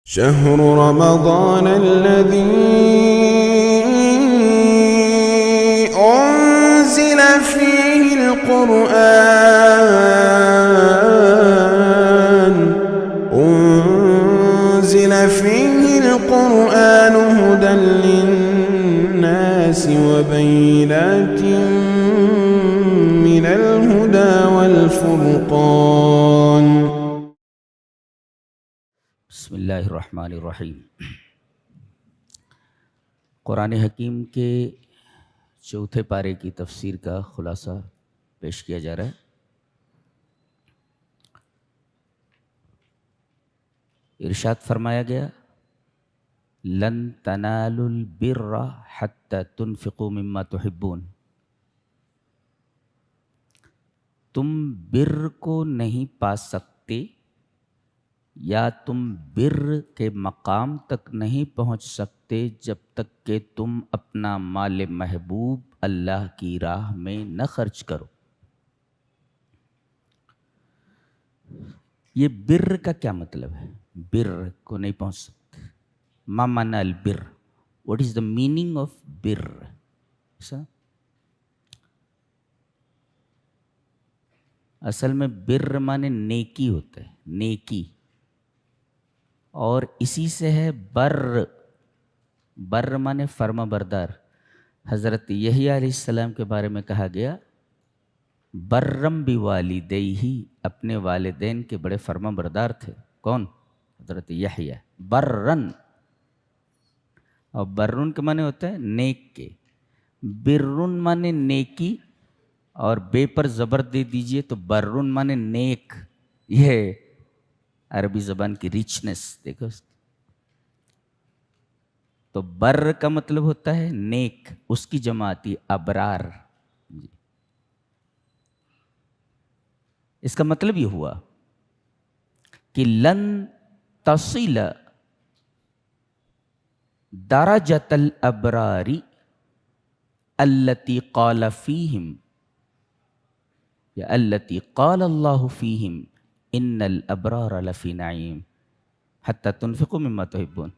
شهر رمضان الذي أنزل فيه القرآن هدى للناس وبينات من الهدى والفرقان. بسم اللہ الرحمن الرحیم. قرآن حکیم کے چوتھے پارے کی تفسیر کا خلاصہ پیش کیا جا رہا ہے. ارشاد فرمایا گیا لن تنالوا البر حتى تنفقوا مما تحبون. تم بر کو نہیں پا سکتے یا تم بر کے مقام تک نہیں پہنچ سکتے جب تک کہ تم اپنا مال محبوب اللہ کی راہ میں نہ خرچ کرو. یہ بر کا کیا مطلب ہے؟ بر کو نہیں پہنچ سکتے. ما معنی البر؟ What is the meaning of بر؟ اصل میں بر معنی نیکی ہوتا ہے، نیکی. اور اسی سے ہے بر. بر مانے فرما بردار. حضرت یحییٰ علیہ السلام کے بارے میں کہا گیا برم بوالدیہ، اپنے والدین کے بڑے فرما بردار تھے. کون؟ حضرت یحییٰ. برن، اور برن کے معنی ہوتا ہے نیک کے. برن مانے نیکی اور بے پر زبر دے دیجئے تو برن مانے نیک. یہ عربی زبان کی ریچنس دیکھو. تو بر کا مطلب ہوتا ہے نیک، اس کی جمع آتی ابرار. اس کا مطلب یہ ہوا کہ لن تصل درجۃ الابرار التي قال فيهم یا التي قال اللہ فيهم ان الابرار لفی نعیم حتی تنفقوا مما تحبون.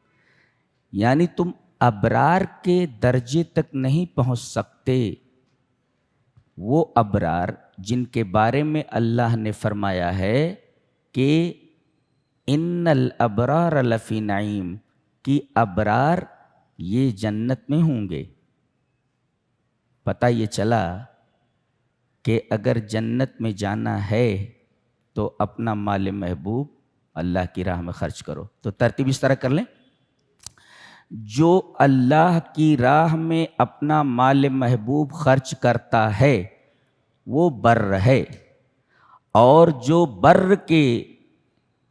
یعنی تم ابرار کے درجے تک نہیں پہنچ سکتے، وہ ابرار جن کے بارے میں اللہ نے فرمایا ہے کہ ان الابرار لفی نعیم، کہ ابرار یہ جنت میں ہوں گے. پتہ یہ چلا کہ اگر جنت میں جانا ہے تو اپنا مال محبوب اللہ کی راہ میں خرچ کرو. تو ترتیب اس طرح کر لیں، جو اللہ کی راہ میں اپنا مال محبوب خرچ کرتا ہے وہ بر ہے، اور جو بر کے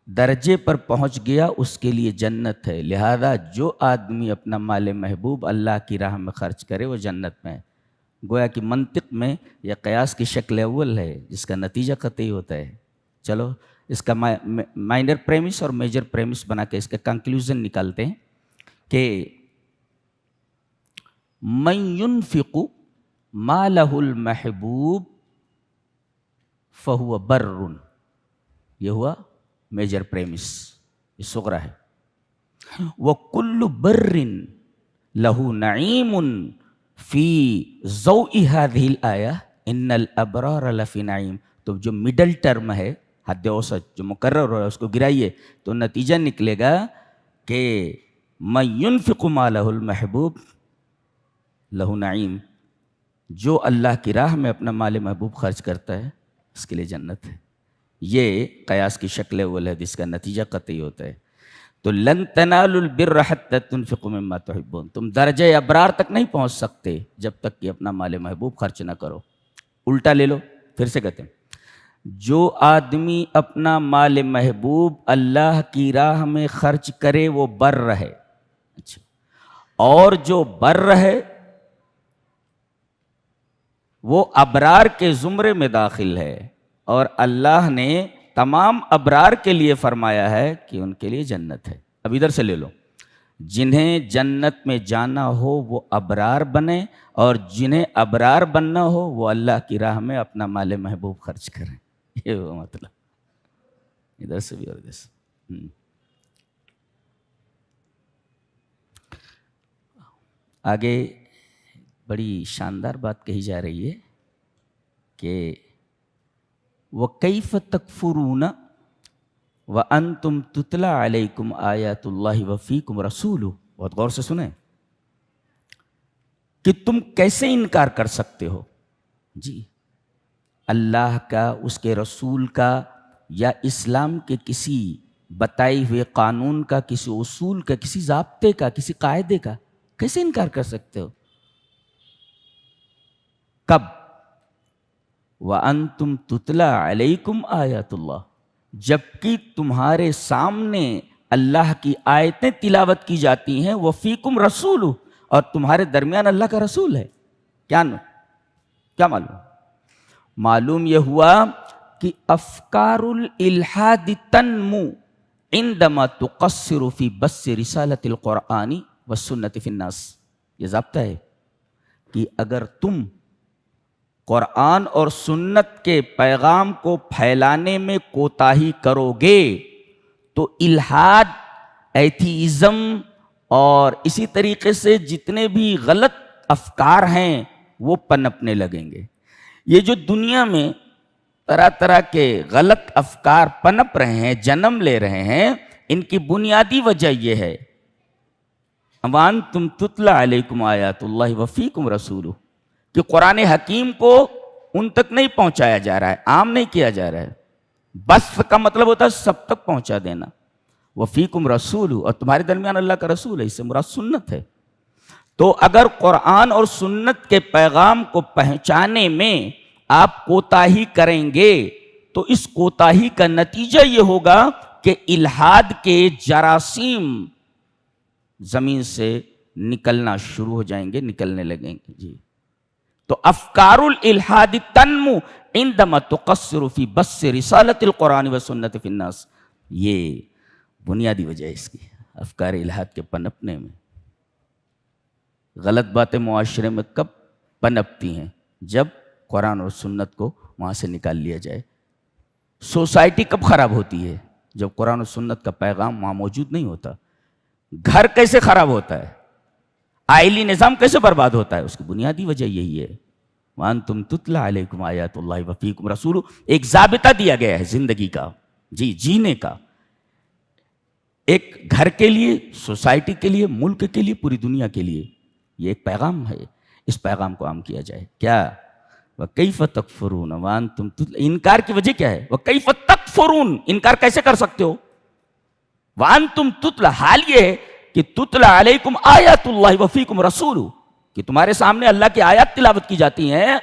درجے پر پہنچ گیا اس کے لیے جنت ہے. لہذا جو آدمی اپنا مال محبوب اللہ کی راہ میں خرچ کرے وہ جنت میں ہے. گویا کہ منطق میں یہ قیاس کی شکل اول ہے جس کا نتیجہ قطعی ہوتا ہے. چلو اس کا مائنر پریمس اور میجر پریمس بنا کے اس کا کنکلوژن نکالتے ہیں کہ من ينفق مالہ المحبوب فہو بر. یہ ہوا میجر پریمس، یہ صغرا ہے. وَكُلُّ بَرٍ لَهُ نَعِيمٌ فِي ضَوْءِ هَذِهِ الْآيَةِ إِنَّ الْأَبْرَارَ لَفِي نَعِيمٍ. تو جو مڈل ٹرم ہے، حد اوسط جو مقرر ہو رہا ہے، اس کو گرائیے تو نتیجہ نکلے گا کہ مَن يُنفِقُ مَالَهُ الْمَحْبُوب لَهُ نَعِيمٌ. جو اللہ کی راہ میں اپنا مال محبوب خرچ کرتا ہے اس کے لیے جنت ہے. یہ قیاس کی شکل اول ہے جس کا نتیجہ قطعی ہوتا ہے. تو لن تنالوا البر حتى تنفقوا مما تحبون. تم درجہ ابرار تک نہیں پہنچ سکتے جب تک کہ اپنا مال محبوب خرچ نہ کرو. الٹا لے لو، پھر سے کہتے ہیں جو آدمی اپنا مال محبوب اللہ کی راہ میں خرچ کرے وہ بر ہے. اچھا، اور جو بر ہے وہ ابرار کے زمرے میں داخل ہے، اور اللہ نے تمام ابرار کے لیے فرمایا ہے کہ ان کے لیے جنت ہے. اب ادھر سے لے لو، جنہیں جنت میں جانا ہو وہ ابرار بنیں، اور جنہیں ابرار بننا ہو وہ اللہ کی راہ میں اپنا مال محبوب خرچ کریں. یہ وہ مطلب ادھر سے بھی اور ادھر سے. آگے بڑی شاندار بات کہی جا رہی ہے کہ وَكَيْفَ تَكْفُرُونَ وَأَنْتُمْ تُتْلَى عَلَيْكُمْ آيَاتُ اللَّهِ وَفِيكُمْ رَسُولُهُ. بہت غور سے سنیں کہ تم کیسے انکار کر سکتے ہو جی اللہ کا، اس کے رسول کا، یا اسلام کے کسی بتائے ہوئے قانون کا، کسی اصول کا، کسی ضابطے کا، کسی قاعدے کا کیسے انکار کر سکتے ہو؟ کب؟ وَأَنْتُمْ تُتْلَى عَلَيْكُمْ آیَاتُ اللَّهِ، جبکہ تمہارے سامنے اللہ کی آیتیں تلاوت کی جاتی ہیں، وَفِيكُمْ رَسُولُهُ، اور تمہارے درمیان اللہ کا رسول ہے. کیا معلوم؟ معلوم یہ ہوا کہ افکار الالحاد تنمو عندما تقصر فی بث رسالت القرآن والسنت فی الناس. یہ ضابطہ ہے کہ اگر تم قرآن اور سنت کے پیغام کو پھیلانے میں کوتاہی کرو گے تو الحاد، ایتھیزم اور اسی طریقے سے جتنے بھی غلط افکار ہیں وہ پنپنے لگیں گے. یہ جو دنیا میں طرح طرح کے غلط افکار پنپ رہے ہیں، جنم لے رہے ہیں، ان کی بنیادی وجہ یہ ہے وَأَنْتُمْ تُتْلَى عَلَيْكُمْ آیَاتُ اللَّهِ وَفِيكُمْ رَسُولُهُ، کہ قرآن حکیم کو ان تک نہیں پہنچایا جا رہا ہے، عام نہیں کیا جا رہا ہے. بس کا مطلب ہوتا ہے سب تک پہنچا دینا. وَفِيكُمْ رَسُولُهُ، اور تمہارے درمیان اللہ کا رسول ہے، اس سے مراد سنت ہے. تو اگر قرآن اور سنت کے پیغام کو پہنچانے میں آپ کوتاہی کریں گے تو اس کوتاہی کا نتیجہ یہ ہوگا کہ الحاد کے جراثیم زمین سے نکلنا شروع ہو جائیں گے، نکلنے لگیں گے جی. تو افکار الالحاد تنمو عندما تقصر فی بث رسالت القرآن والسنت فی الناس. یہ بنیادی وجہ ہے اس کی، افکار الحاد کے پنپنے میں. غلط باتیں معاشرے میں کب پنپتی ہیں؟ جب قرآن اور سنت کو وہاں سے نکال لیا جائے. سوسائٹی کب خراب ہوتی ہے؟ جب قرآن اور سنت کا پیغام وہاں موجود نہیں ہوتا. گھر کیسے خراب ہوتا ہے؟ آئلی نظام کیسے برباد ہوتا ہے؟ اس کی بنیادی وجہ یہی ہے وَأَنْتُمْ تُتْلَى عَلَيْكُمْ آیَاتُ اللَّهِ وَفِيكُمْ رَسُولُهُ. ایک ضابطہ دیا گیا ہے زندگی کا، جی جینے کا، ایک گھر کے لیے، سوسائٹی کے لیے، ملک کے لیے، پوری دنیا کے لیے. یہ ایک پیغام ہے، اس پیغام کو عام کیا جائے. کیا؟ وَكَيْفَ تَكْفُرُونَ وَأَنْتُمْ تُتْلَى. انکار کی وجہ کیا ہے؟ وَكَيْفَ تَكْفُرُونَ، انکار کیسے کر سکتے ہو؟ وَأَنْتُمْ تُتْلَى، حال یہ ہے کہ تُتْلَى عَلَيْكُمْ آیَاتُ اللَّهِ وَفِيكُمْ رَسُولُهُ، کہ تمہارے سامنے اللہ کی آیات تلاوت کی جاتی ہیں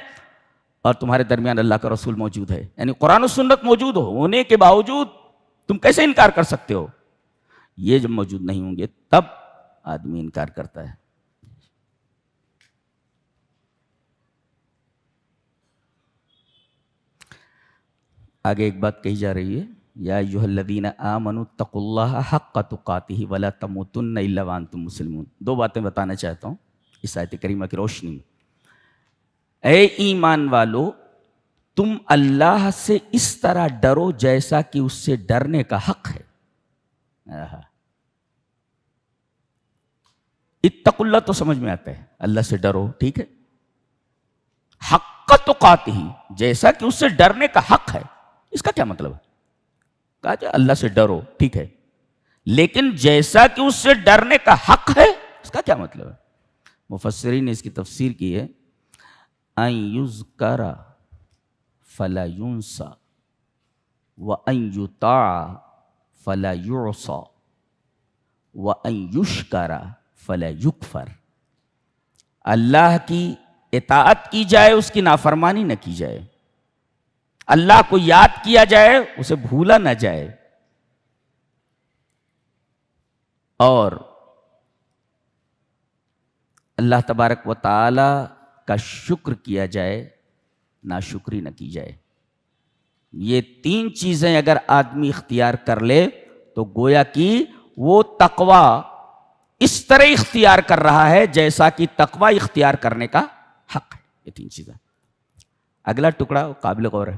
اور تمہارے درمیان اللہ کا رسول موجود ہے. یعنی قرآن و سنت موجود ہونے کے باوجود تم کیسے انکار کر سکتے ہو؟ یہ جب موجود نہیں ہوں گے تب آدمی انکار کرتا ہے. آگے ایک بات کہی جا رہی ہے یا ایھا الذین آمنوا اتقوا اللہ حق تقاتہ ولا تموتن الا وانتم مسلمون. دو باتیں بتانا چاہتا ہوں اس آیت کریمہ کی روشنی میں. اے ایمان والو، تم اللہ سے اس طرح ڈرو جیسا کہ اس سے ڈرنے کا حق ہے. اتقوا اللہ تو سمجھ میں آتا ہے، اللہ سے ڈرو، ٹھیک ہے. حق تقاتہ، جیسا کہ اس سے ڈرنے کا حق ہے، اس کا کیا مطلب ہے؟ کہا جائے اللہ سے ڈرو، ٹھیک ہے، لیکن جیسا کہ اس سے ڈرنے کا حق ہے، اس کا کیا مطلب ہے؟ مفسرین نے اس کی تفسیر کی ہے ان یذکر فلا ینسى وان یطاع فلا یعصى وان یشکر فلا یکفر. اللہ کی اطاعت کی جائے، اس کی نافرمانی نہ کی جائے. اللہ کو یاد کیا جائے، اسے بھولا نہ جائے. اور اللہ تبارک و تعالی کا شکر کیا جائے، ناشکری نہ کی جائے. یہ تین چیزیں اگر آدمی اختیار کر لے تو گویا کہ وہ تقوی اس طرح اختیار کر رہا ہے جیسا کہ تقوی اختیار کرنے کا حق ہے. یہ تین چیزیں. اگلا ٹکڑا قابل غور ہے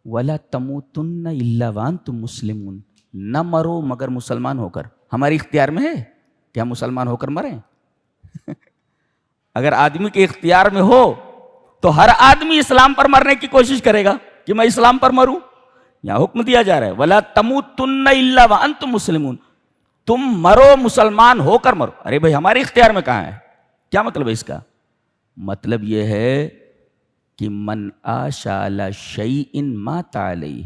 وَلَا تَمُوتُنَّ إِلَّا وَأَنْتُمْ مُسْلِمُونَ. نہ مرو مگر مسلمان ہو کر. ہماری اختیار میں ہے کہ ہم مسلمان ہو کر مریں؟ اگر آدمی کے اختیار میں ہو تو ہر آدمی اسلام پر مرنے کی کوشش کرے گا کہ میں اسلام پر مروں. یہاں حکم دیا جا رہا ہے وَلَا تَمُوتُنَّ إِلَّا وَأَنْتُمْ مُسْلِمُونَ, تم مرو مسلمان ہو کر مرو. ارے بھائی ہمارے اختیار میں کہاں ہے؟ کیا مطلب ہے اس کا؟ مطلب یہ ہے کہ من عاش علی شیء مات علیہ,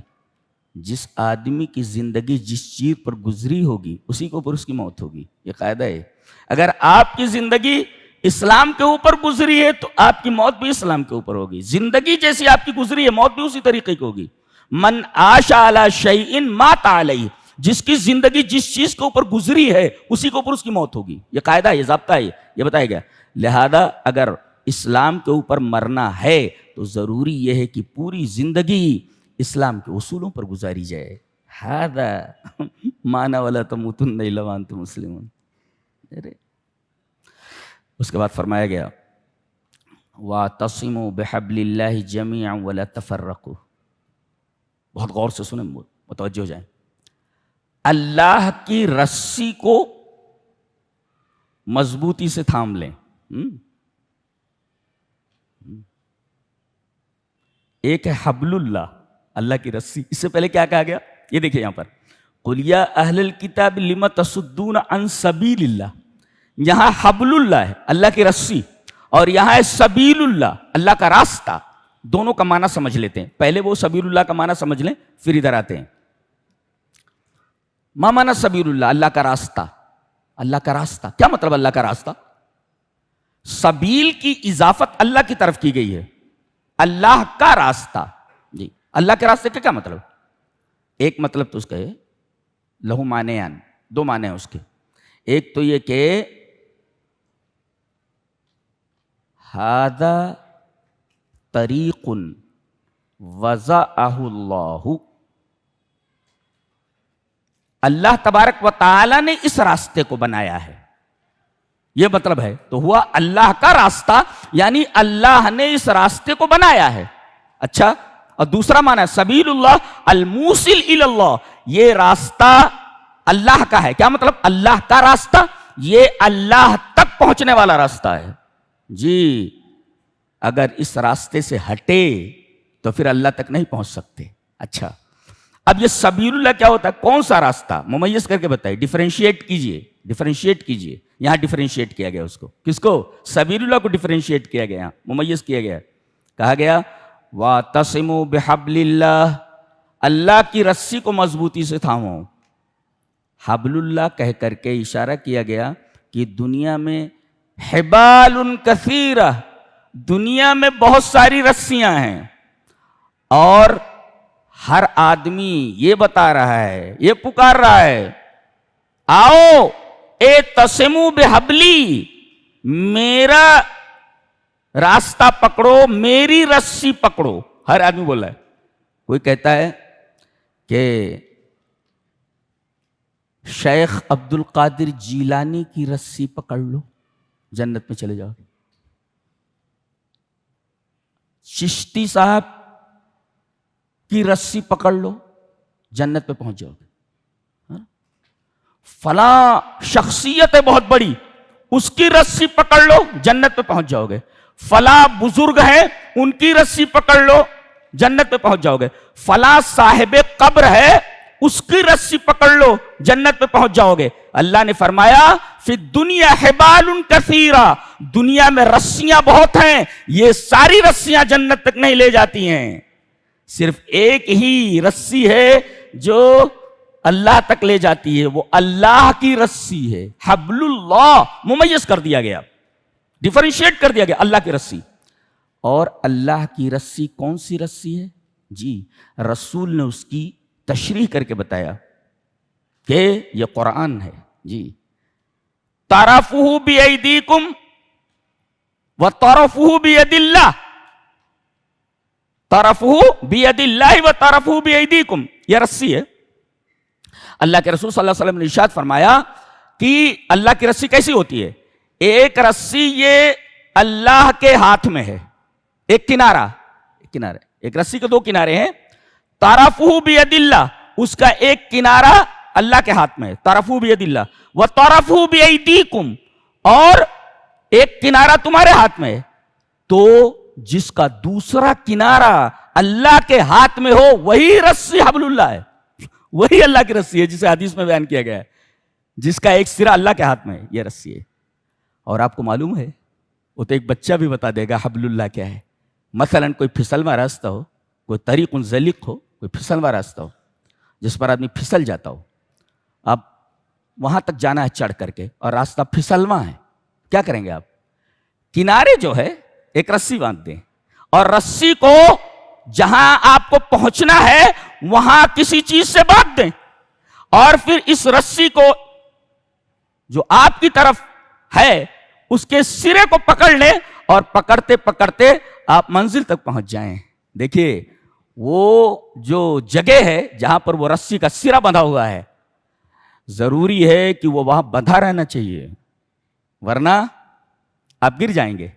جس آدمی کی زندگی جس چیز پر گزری ہوگی اسی کے اوپر اس کی موت ہوگی. یہ قاعدہ ہے. اگر آپ کی زندگی اسلام کے اوپر گزری ہے تو آپ کی موت بھی اسلام کے اوپر ہوگی. زندگی جیسی آپ کی گزری ہے موت بھی اسی طریقے کی ہوگی. من عاش علی شیء مات علیہ, جس کی زندگی جس چیز کے اوپر گزری ہے اسی کے اوپر اس کی موت ہوگی. یہ قاعدہ ہے, یہ ضابطہ ہے, یہ بتایا گیا. لہذا اگر اسلام کے اوپر مرنا ہے تو ضروری یہ ہے کہ پوری زندگی اسلام کے اصولوں پر گزاری جائے. ھذا معنی وَلَا تَمُوتُنَّ إِلَّا وَأَنْتُمْ مُسْلِمُونَ. اس کے بعد فرمایا گیا وَاعْتَصِمُوا بِحَبْلِ اللَّهِ جَمِيعًا وَلَا تَفَرَّقُوا. بہت غور سے سنیں, متوجہ ہو جائیں. اللہ کی رسی کو مضبوطی سے تھام لیں. ایک ہے حبل اللہ, اللہ کی رسی. اس سے پہلے کیا کہا گیا یہ دیکھیں یہاں پر قُلْ يَا أَهْلَ الْكِتَابِ لِمَ تَصُدُّونَ عَنْ سَبِيلِ اللَّهِ. یہاں حبل اللہ ہے اللہ کی رسی, اور یہاں ہے سبیل اللہ اللہ کا راستہ. دونوں کا معنی سمجھ لیتے ہیں. پہلے وہ سبیل اللہ کا معنی سمجھ لیں پھر ادھر آتے ہیں. ما معنی سبیل اللہ؟ اللہ کا راستہ. اللہ کا راستہ کیا مطلب؟ اللہ کا راستہ, سبیل کی اضافت اللہ کی طرف کی گئی ہے. اللہ کا راستہ, جی اللہ کے راستے کا کیا مطلب؟ ایک مطلب تو اس کا ہے لہو معنیان, دو معنی ہیں اس کے. ایک تو یہ کہ ھذا طریق وضعہ اللہ, اللہ تبارک و تعالی نے اس راستے کو بنایا ہے, یہ مطلب ہے. تو ہوا اللہ کا راستہ, یعنی اللہ نے اس راستے کو بنایا ہے. اچھا, اور دوسرا معنی ہے سبیل اللہ الموصل الی اللہ, یہ راستہ اللہ کا ہے. کیا مطلب؟ اللہ کا راستہ یہ اللہ تک پہنچنے والا راستہ ہے. جی اگر اس راستے سے ہٹے تو پھر اللہ تک نہیں پہنچ سکتے. اچھا, اب یہ سبیل اللہ کیا ہوتا ہے؟ کون سا راستہ؟ ممیز کر کے بتائیے, ڈیفرینشیٹ کیجئے, ڈیفرینشیٹ کیجئے. یہاں ڈیفرینشیٹ کیا گیا اس کو. کس کو؟ سبیل اللہ کو ڈیفرینشیٹ کیا گیا, ممیز کیا گیا. کہا گیا وَاعْتَصِمُوا بِحَبْلِ اللَّهِ, اللہ کی رسی کو مضبوطی سے تھامو. حبل اللہ کہہ کر کے اشارہ کیا گیا کہ دنیا میں حبال کثیرہ, دنیا میں بہت ساری رسیاں ہیں, اور ہر آدمی یہ بتا رہا ہے, یہ پکار رہا ہے آؤ اعتصموا بحبلی, میرا راستہ پکڑو, میری رسی پکڑو. ہر آدمی بول رہا ہے. کوئی کہتا ہے کہ شیخ عبد القادر جیلانی کی رسی پکڑ لو جنت میں چلے جاؤ. چشتی صاحب کی رسی پکڑ لو جنت پہ پہنچ جاؤ گے. فلاں شخصیت ہے بہت بڑی, اس کی رسی پکڑ لو جنت پہ پہنچ جاؤ گے. فلاں بزرگ ہیں ان کی رسی پکڑ لو جنت پہ پہنچ جاؤ گے. فلاں صاحب قبر ہے اس کی رسی پکڑ لو جنت پہ پہنچ جاؤ گے. اللہ نے فرمایا فی الدنیا حبال کثیرہ, دنیا میں رسیاں بہت ہیں, یہ ساری رسیاں جنت تک نہیں لے جاتی ہیں. صرف ایک ہی رسی ہے جو اللہ تک لے جاتی ہے, وہ اللہ کی رسی ہے. حبل اللہ ممیز کر دیا گیا, ڈیفرینشیٹ کر دیا گیا, اللہ کی رسی. اور اللہ کی رسی کون سی رسی ہے؟ جی رسول نے اس کی تشریح کر کے بتایا کہ یہ قرآن ہے. جی طرفہ بیدیکم وطرفہ بید اللہ, طرفہ بید اللہ وطرفہ بیدیکم, یہ رسی ہے. اللہ کے رسول صلی اللہ علیہ وسلم نے ارشاد فرمایا کہ اللہ کی رسی کیسی ہوتی ہے؟ ایک رسی یہ اللہ کے ہاتھ میں ہے, ایک کنارہ, ایک رسی کے دو کنارے ہیں. طرفہ بید اللہ, اس کا ایک کنارہ اللہ کے ہاتھ میں ہے, طرفہ بید اللہ. وطرفہ بیدیکم, اور ایک کنارہ تمہارے ہاتھ میں ہے، تو جس کا دوسرا کنارہ اللہ کے ہاتھ میں ہو وہی رسی حبل اللہ ہے، وہی اللہ کی رسی ہے، جسے حدیث میں بیان کیا گیا ہے، جس کا ایک سرا اللہ کے ہاتھ میں ہے، یہ رسی ہے۔ اور آپ کو معلوم ہے، وہ تو ایک بچہ بھی بتا دے گا حبل اللہ کیا ہے۔ مثلا کوئی پھسلواں راستہ ہو، کوئی طریق زلیق ہو، کوئی پھسلواں راستہ ہو جس پر آدمی پھسل جاتا ہو، اب وہاں تک جانا ہے چڑھ کر کے، اور راستہ پھسلواں ہے، کیا کریں گے آپ؟ کنارے جو ہے ایک رسی باندھ دیں، اور رسی کو جہاں آپ کو پہنچنا ہے وہاں کسی چیز سے باندھ دیں، اور پھر اس رسی کو جو آپ کی طرف ہے اس کے سرے کو پکڑ لیں، اور پکڑتے پکڑتے آپ منزل تک پہنچ جائیں۔ دیکھیے وہ جو جگہ ہے جہاں پر وہ رسی کا سرا بندھا ہوا ہے، ضروری ہے کہ وہ وہاں بندھا رہنا چاہیے، ورنہ آپ گر جائیں گے،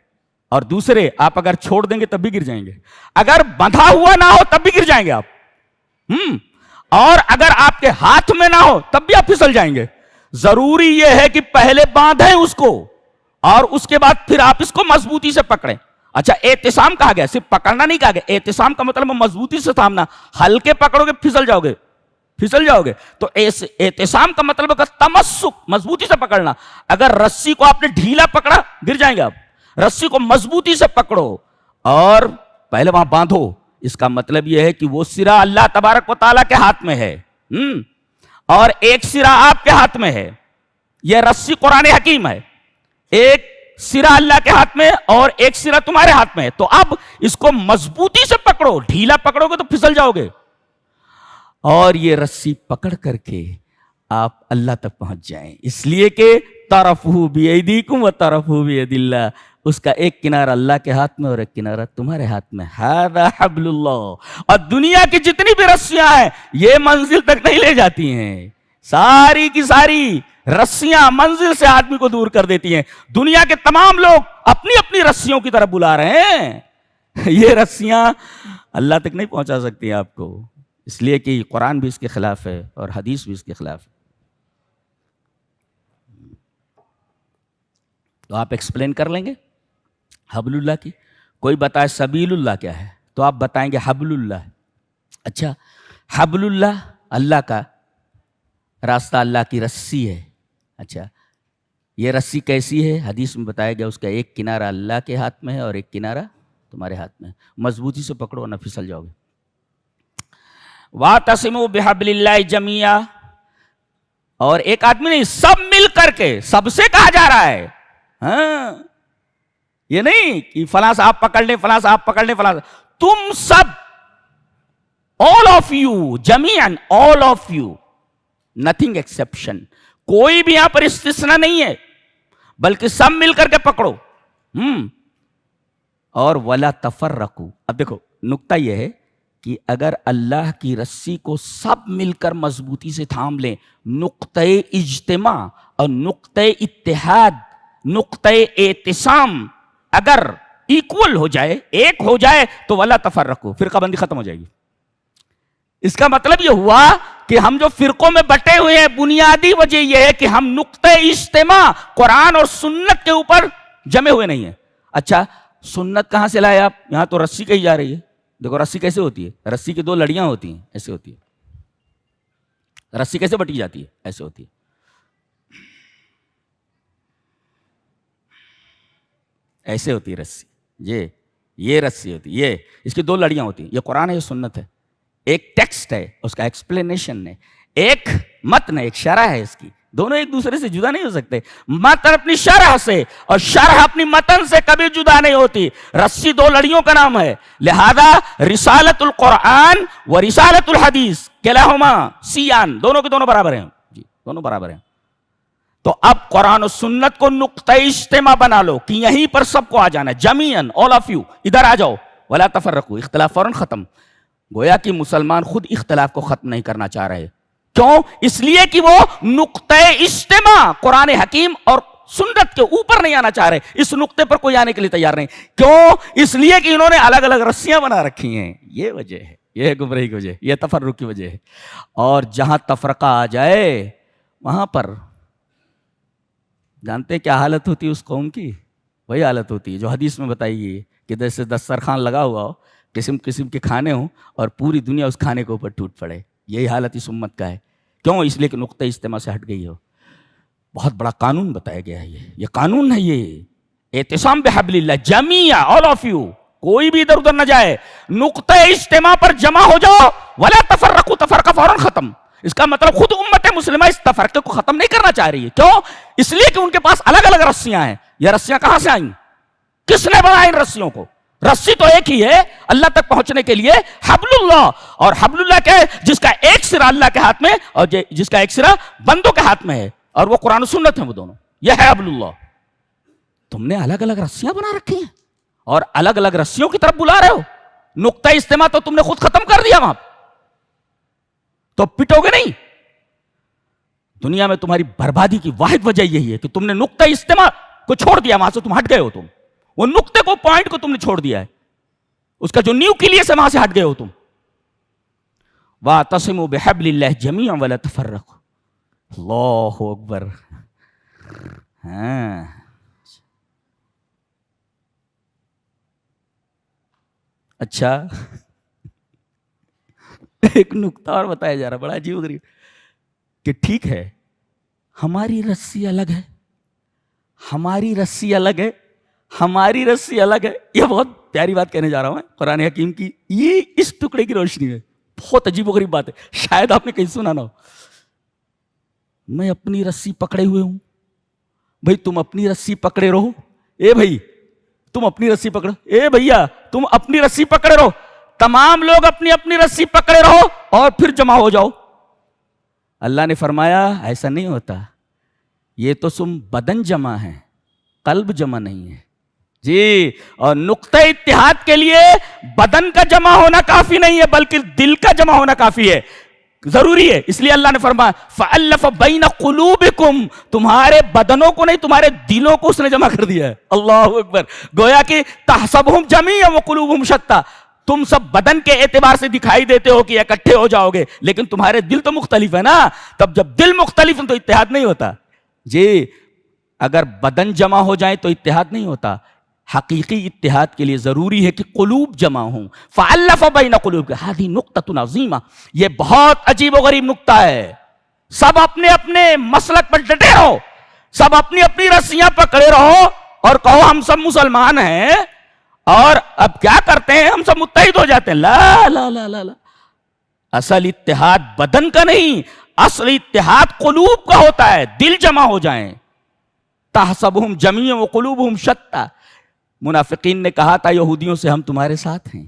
اور دوسرے آپ اگر چھوڑ دیں گے تب بھی گر جائیں گے، اگر بندھا ہوا نہ ہو تب بھی گر جائیں گے آپ، اور اگر آپ کے ہاتھ میں نہ ہو تب بھی آپ پھسل جائیں گے۔ ضروری یہ ہے کہ پہلے باندھیں اس کو، اور اس کے بعد پھر آپ اس کو مضبوطی سے پکڑیں۔ اچھا، اعتصام کہا گیا، صرف پکڑنا نہیں کہا گیا، اعتصام کا مطلب مضبوطی سے تھامنا، ہلکے پکڑو گے پھسل جاؤ گے، پھسل جاؤ گے۔ تو اعتصام کا مطلب ہوگا تمسک، مضبوطی سے پکڑنا۔ اگر رسی کو آپ نے ڈھیلا پکڑا گر جائیں گے آپ، رسی کو مضبوطی سے پکڑو اور پہلے وہاں باندھو۔ اس کا مطلب یہ ہے کہ وہ سرا اللہ تبارک و تعالیٰ کے ہاتھ میں ہے، اور ایک سرا آپ کے ہاتھ میں ہے، یہ رسی قرآن حکیم ہے، ایک سرا اللہ کے ہاتھ میں اور ایک سرا تمہارے ہاتھ میں ہے۔ تو اب اس کو مضبوطی سے پکڑو، ڈھیلا پکڑو گے تو پھسل جاؤ گے، اور یہ رسی پکڑ کر کے آپ اللہ تک پہنچ جائیں۔ اس لیے کہ طرفہ بیدیکم و طرفہ بید اللہ، اس کا ایک کنارہ اللہ کے ہاتھ میں اور ایک کنارہ تمہارے ہاتھ میں، ھذا حبل اللہ۔ اور دنیا کی جتنی بھی رسیاں ہیں یہ منزل تک نہیں لے جاتی ہیں، ساری کی ساری رسیاں منزل سے آدمی کو دور کر دیتی ہیں۔ دنیا کے تمام لوگ اپنی اپنی رسیوں کی طرف بلا رہے ہیں، یہ رسیاں اللہ تک نہیں پہنچا سکتی آپ کو، اس لیے کہ قرآن بھی اس کے خلاف ہے اور حدیث بھی اس کے خلاف ہے۔ تو آپ ایکسپلین کر لیں گے حبل اللہ کی؟ کوئی بتائے سبیل اللہ کیا ہے تو آپ بتائیں گے حبل اللہ۔ اچھا، حبل اللہ اللہ کا راستہ، اللہ کی رسی ہے۔ اچھا، یہ رسی کیسی ہے؟ حدیث میں بتایا گیا اس کا ایک کنارہ اللہ کے ہاتھ میں ہے اور ایک کنارہ تمہارے ہاتھ میں ہے، مضبوطی سے پکڑو نہ پھسل جاؤ گے۔ وَاعْتَصِمُوا بِحَبْلِ اللَّهِ جَمِيعًا، اور ایک آدمی نہیں، سب مل کر کے، سب سے کہا جا رہا ہے، ہاں یہ نہیں کہ فلاں صاحب پکڑ لیں، فلاں صاحب پکڑ لیں، فلاں، تم سب، all of you جمیعاً، all of you، nothing exception، کوئی بھی یہاں پر استثناء نہیں ہے، بلکہ سب مل کر کے پکڑو۔ اور وَلَا تَفَرَّقُوا، اب دیکھو نکتہ یہ ہے کہ اگر اللہ کی رسی کو سب مل کر مضبوطی سے تھام لیں، نقطۂ اجتماع اور نقطۂ اتحاد، نقطۂ اعتصام اگر ایکول ہو جائے، ایک ہو جائے، تو وَلَا تَفَرَّقُوا، فرقہ بندی ختم ہو جائے گی۔ اس کا مطلب یہ ہوا کہ ہم جو فرقوں میں بٹے ہوئے ہیں، بنیادی وجہ یہ ہے کہ ہم نقطۂ اجتماع قرآن اور سنت کے اوپر جمے ہوئے نہیں ہیں۔ اچھا، سنت کہاں سے لائے آپ؟ یہاں تو رسی کہی جا رہی ہے، دیکھو رسی کیسے ہوتی ہے، رسی کی دو لڑیاں ہوتی ہیں، ایسے ہوتی ہے، رسی کیسے بٹی جاتی ہے، ایسے ہوتی ہے، ایسے ہوتی ہے رسی، یہ رسی ہوتی ہے، یہ اس کی دو لڑیاں ہوتی ہیں، یہ قرآن ہے، یہ سنت ہے، ایک ٹیکسٹ ہے، اس کا ایکسپلینیشن ہے، ایک متن ہے، ایک شرح ہے، اس کی دونوں ایک دوسرے سے جدا نہیں ہو سکتے۔ متن اپنی شرح سے اور شرح اپنی متن سے کبھی جدا نہیں ہوتی۔ رسی دو لڑیوں کا نام ہے، لہذا رسالت القرآن و رسالت الحدیث کلاہما سیان، دونوں کے دونوں برابر ہیں، جی دونوں برابر ہیں۔ تو اب قرآن و سنت کو نقطۂ اجتماع بنا لو کہ یہیں پر سب کو آ جانا ہے، جمیعاً، all of you، ادھر آ جاؤ، ولا تفرقوا، اختلاف فوراً ختم۔ گویا کہ مسلمان خود اختلاف کو ختم نہیں کرنا چاہ رہے، کیوں؟ اس لیے کہ وہ نقطۂ اجتماع قرآن حکیم اور سنت کے اوپر نہیں آنا چاہ رہے، اس نقطے پر کوئی آنے کے لیے تیار نہیں۔ کیوں؟ اس لیے کہ انہوں نے الگ الگ رسیاں بنا رکھی ہیں، یہ وجہ ہے، یہ گمراہی کی وجہ، یہ تفرق کی وجہ ہے۔ اور جہاں تفرقہ آ جائے وہاں پر جانتے کیا حالت ہوتی ہے اس قوم کی؟ وہی حالت ہوتی ہے جو حدیث میں بتائی گئی کہ جیسے دسترخوان لگا ہوا ہو، قسم قسم کے کھانے ہوں اور پوری دنیا اس کھانے کے اوپر ٹوٹ پڑے. یہی حالت اس امت کا ہے. کیوں؟ اس لیے کہ نقطۂ اجتماع سے ہٹ گئی ہو. بہت بڑا قانون بتایا گیا ہے. یہ قانون ہے. یہ اعتصام بحبل اللہ جمیعا، آل آف یو، کوئی بھی ادھر ادھر نہ جائے، نقطۂ اجتماع پر جمع ہو جاؤ. ولا تفرقوا، تفرقہ فوراً ختم. اس کا مطلب خود امت مسلمہ اس تفرقے کو ختم نہیں کرنا چاہ رہی ہے. کیوں؟ اس لیے کہ ان کے پاس الگ الگ رسیاں ہیں. یہ رسیاں کہاں سے آئیں؟ کس نے بنایا ان رسیوں کو؟ رسی تو ایک ہی ہے اللہ تک پہنچنے کے لیے، حبل اللہ. اور حبل اللہ کیا ہے؟ جس کا ایک سرا اللہ کے ہاتھ میں اور جس کا ایک سرا بندوں کے ہاتھ میں ہے، اور وہ قرآن و سنت ہیں وہ دونوں. یہ ہے حبل اللہ. تم نے الگ الگ رسیاں بنا رکھی ہیں اور الگ الگ رسیوں کی طرف بلا رہے ہو. نقطۂ اجتماع تو تم نے خود ختم کر دیا وہاں، تو پٹو گے نہیں. دنیا میں تمہاری بربادی کی واحد وجہ یہی ہے کہ تم نے نقطۂ اجتماع کو چھوڑ دیا. وہاں سے تم ہٹ گئے ہو. تم وہ نقطے کو، پوائنٹ کو تم نے چھوڑ دیا ہے. اس کا جو نیوکلیس ہے وہاں سے ہٹ گئے ہو تم. وَاعْتَصِمُوا بِحَبْلِ اللَّهِ جَمِيعًا وَلَا تَفَرَّقُوا. اللہ اکبر. ہاں، اچھا ایک نقطہ اور بتایا جا رہا، بڑا عجیب و غریب، کہ ٹھیک ہے ہماری رسی الگ ہے، ہماری رسی الگ ہے، ہماری رسی الگ ہے. یہ بہت پیاری بات کہنے جا رہا ہوں میں قرآن حکیم کی. یہ اس ٹکڑے کی روشنی میں بہت عجیب و غریب بات ہے. شاید آپ نے کہیں سنا نہ ہو. میں اپنی رسی پکڑے ہوئے ہوں. بھائی تم اپنی رسی پکڑے رہو. اے بھائی تم اپنی رسی پکڑو. اے بھیا تم اپنی رسی پکڑے رہو. تمام لوگ اپنی اپنی رسی پکڑے رہو اور پھر جمع ہو جاؤ. اللہ نے فرمایا ایسا نہیں ہوتا. یہ تو تم بدن جمع ہے، قلب جمع نہیں ہے. جی، اور نقطہ اتحاد کے لیے بدن کا جمع ہونا کافی نہیں ہے بلکہ دل کا جمع ہونا کافی ہے، ضروری ہے. اس لیے اللہ نے فرمایا فَأَلَّفَ بَيْنَ قُلُوبِكُمْ. تمہارے بدنوں کو نہیں، تمہارے دلوں کو اس نے جمع کر دیا ہے. اللہ اکبر. گویا کہ تَحْسَبُهُمْ جَمِيعًا وَقُلُوبُهُمْ شَتَّىٰ. تم سب بدن کے اعتبار سے دکھائی دیتے ہو کہ اکٹھے ہو جاؤ گے، لیکن تمہارے دل تو مختلف ہے نا. تب جب دل مختلف ہیں تو اتحاد نہیں ہوتا. جی، اگر بدن جمع ہو جائیں تو اتحاد نہیں ہوتا. حقیقی اتحاد کے لیے ضروری ہے کہ قلوب جمع ہوں. فَأَلَّفَ بَيْنَ قُلُوبِكُمْ. هذه نقطة عظیمہ. یہ بہت عجیب و غریب نقطہ ہے. سب اپنے اپنے مسلک پر ڈٹے رہو، سب اپنی اپنی رسیاں پکڑے رہو اور کہو ہم سب مسلمان ہیں، اور اب کیا کرتے ہیں ہم سب متحد ہو جاتے ہیں. لا لا لا لا لا. اصل اتحاد بدن کا نہیں، اصل اتحاد قلوب کا ہوتا ہے. دل جمع ہو جائیں. تحسبہم جمیعا وقلوبہم شتیٰ. منافقین نے کہا تھا یہودیوں سے ہم تمہارے ساتھ ہیں.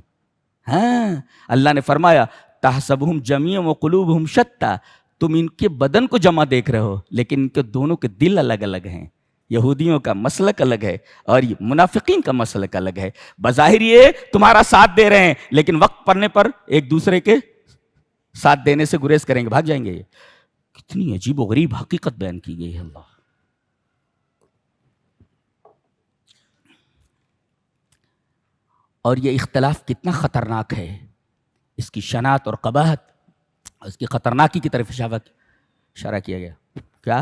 ہاں، اللہ نے فرمایا تحسبہم جمیعا وقلوبہم شتیٰ. تم ان کے بدن کو جمع دیکھ رہے ہو لیکن ان کے دونوں کے دل الگ الگ ہیں. یہودیوں کا مسلک الگ ہے اور منافقین کا مسلک الگ ہے. بظاہر یہ تمہارا ساتھ دے رہے ہیں لیکن وقت پڑنے پر ایک دوسرے کے ساتھ دینے سے گریز کریں گے، بھاگ جائیں گے. کتنی عجیب و غریب حقیقت بیان کی گئی ہے. اللہ. اور یہ اختلاف کتنا خطرناک ہے، اس کی شناعت اور قباحت، اس کی خطرناکی کی طرف اشارہ کیا گیا. کیا؟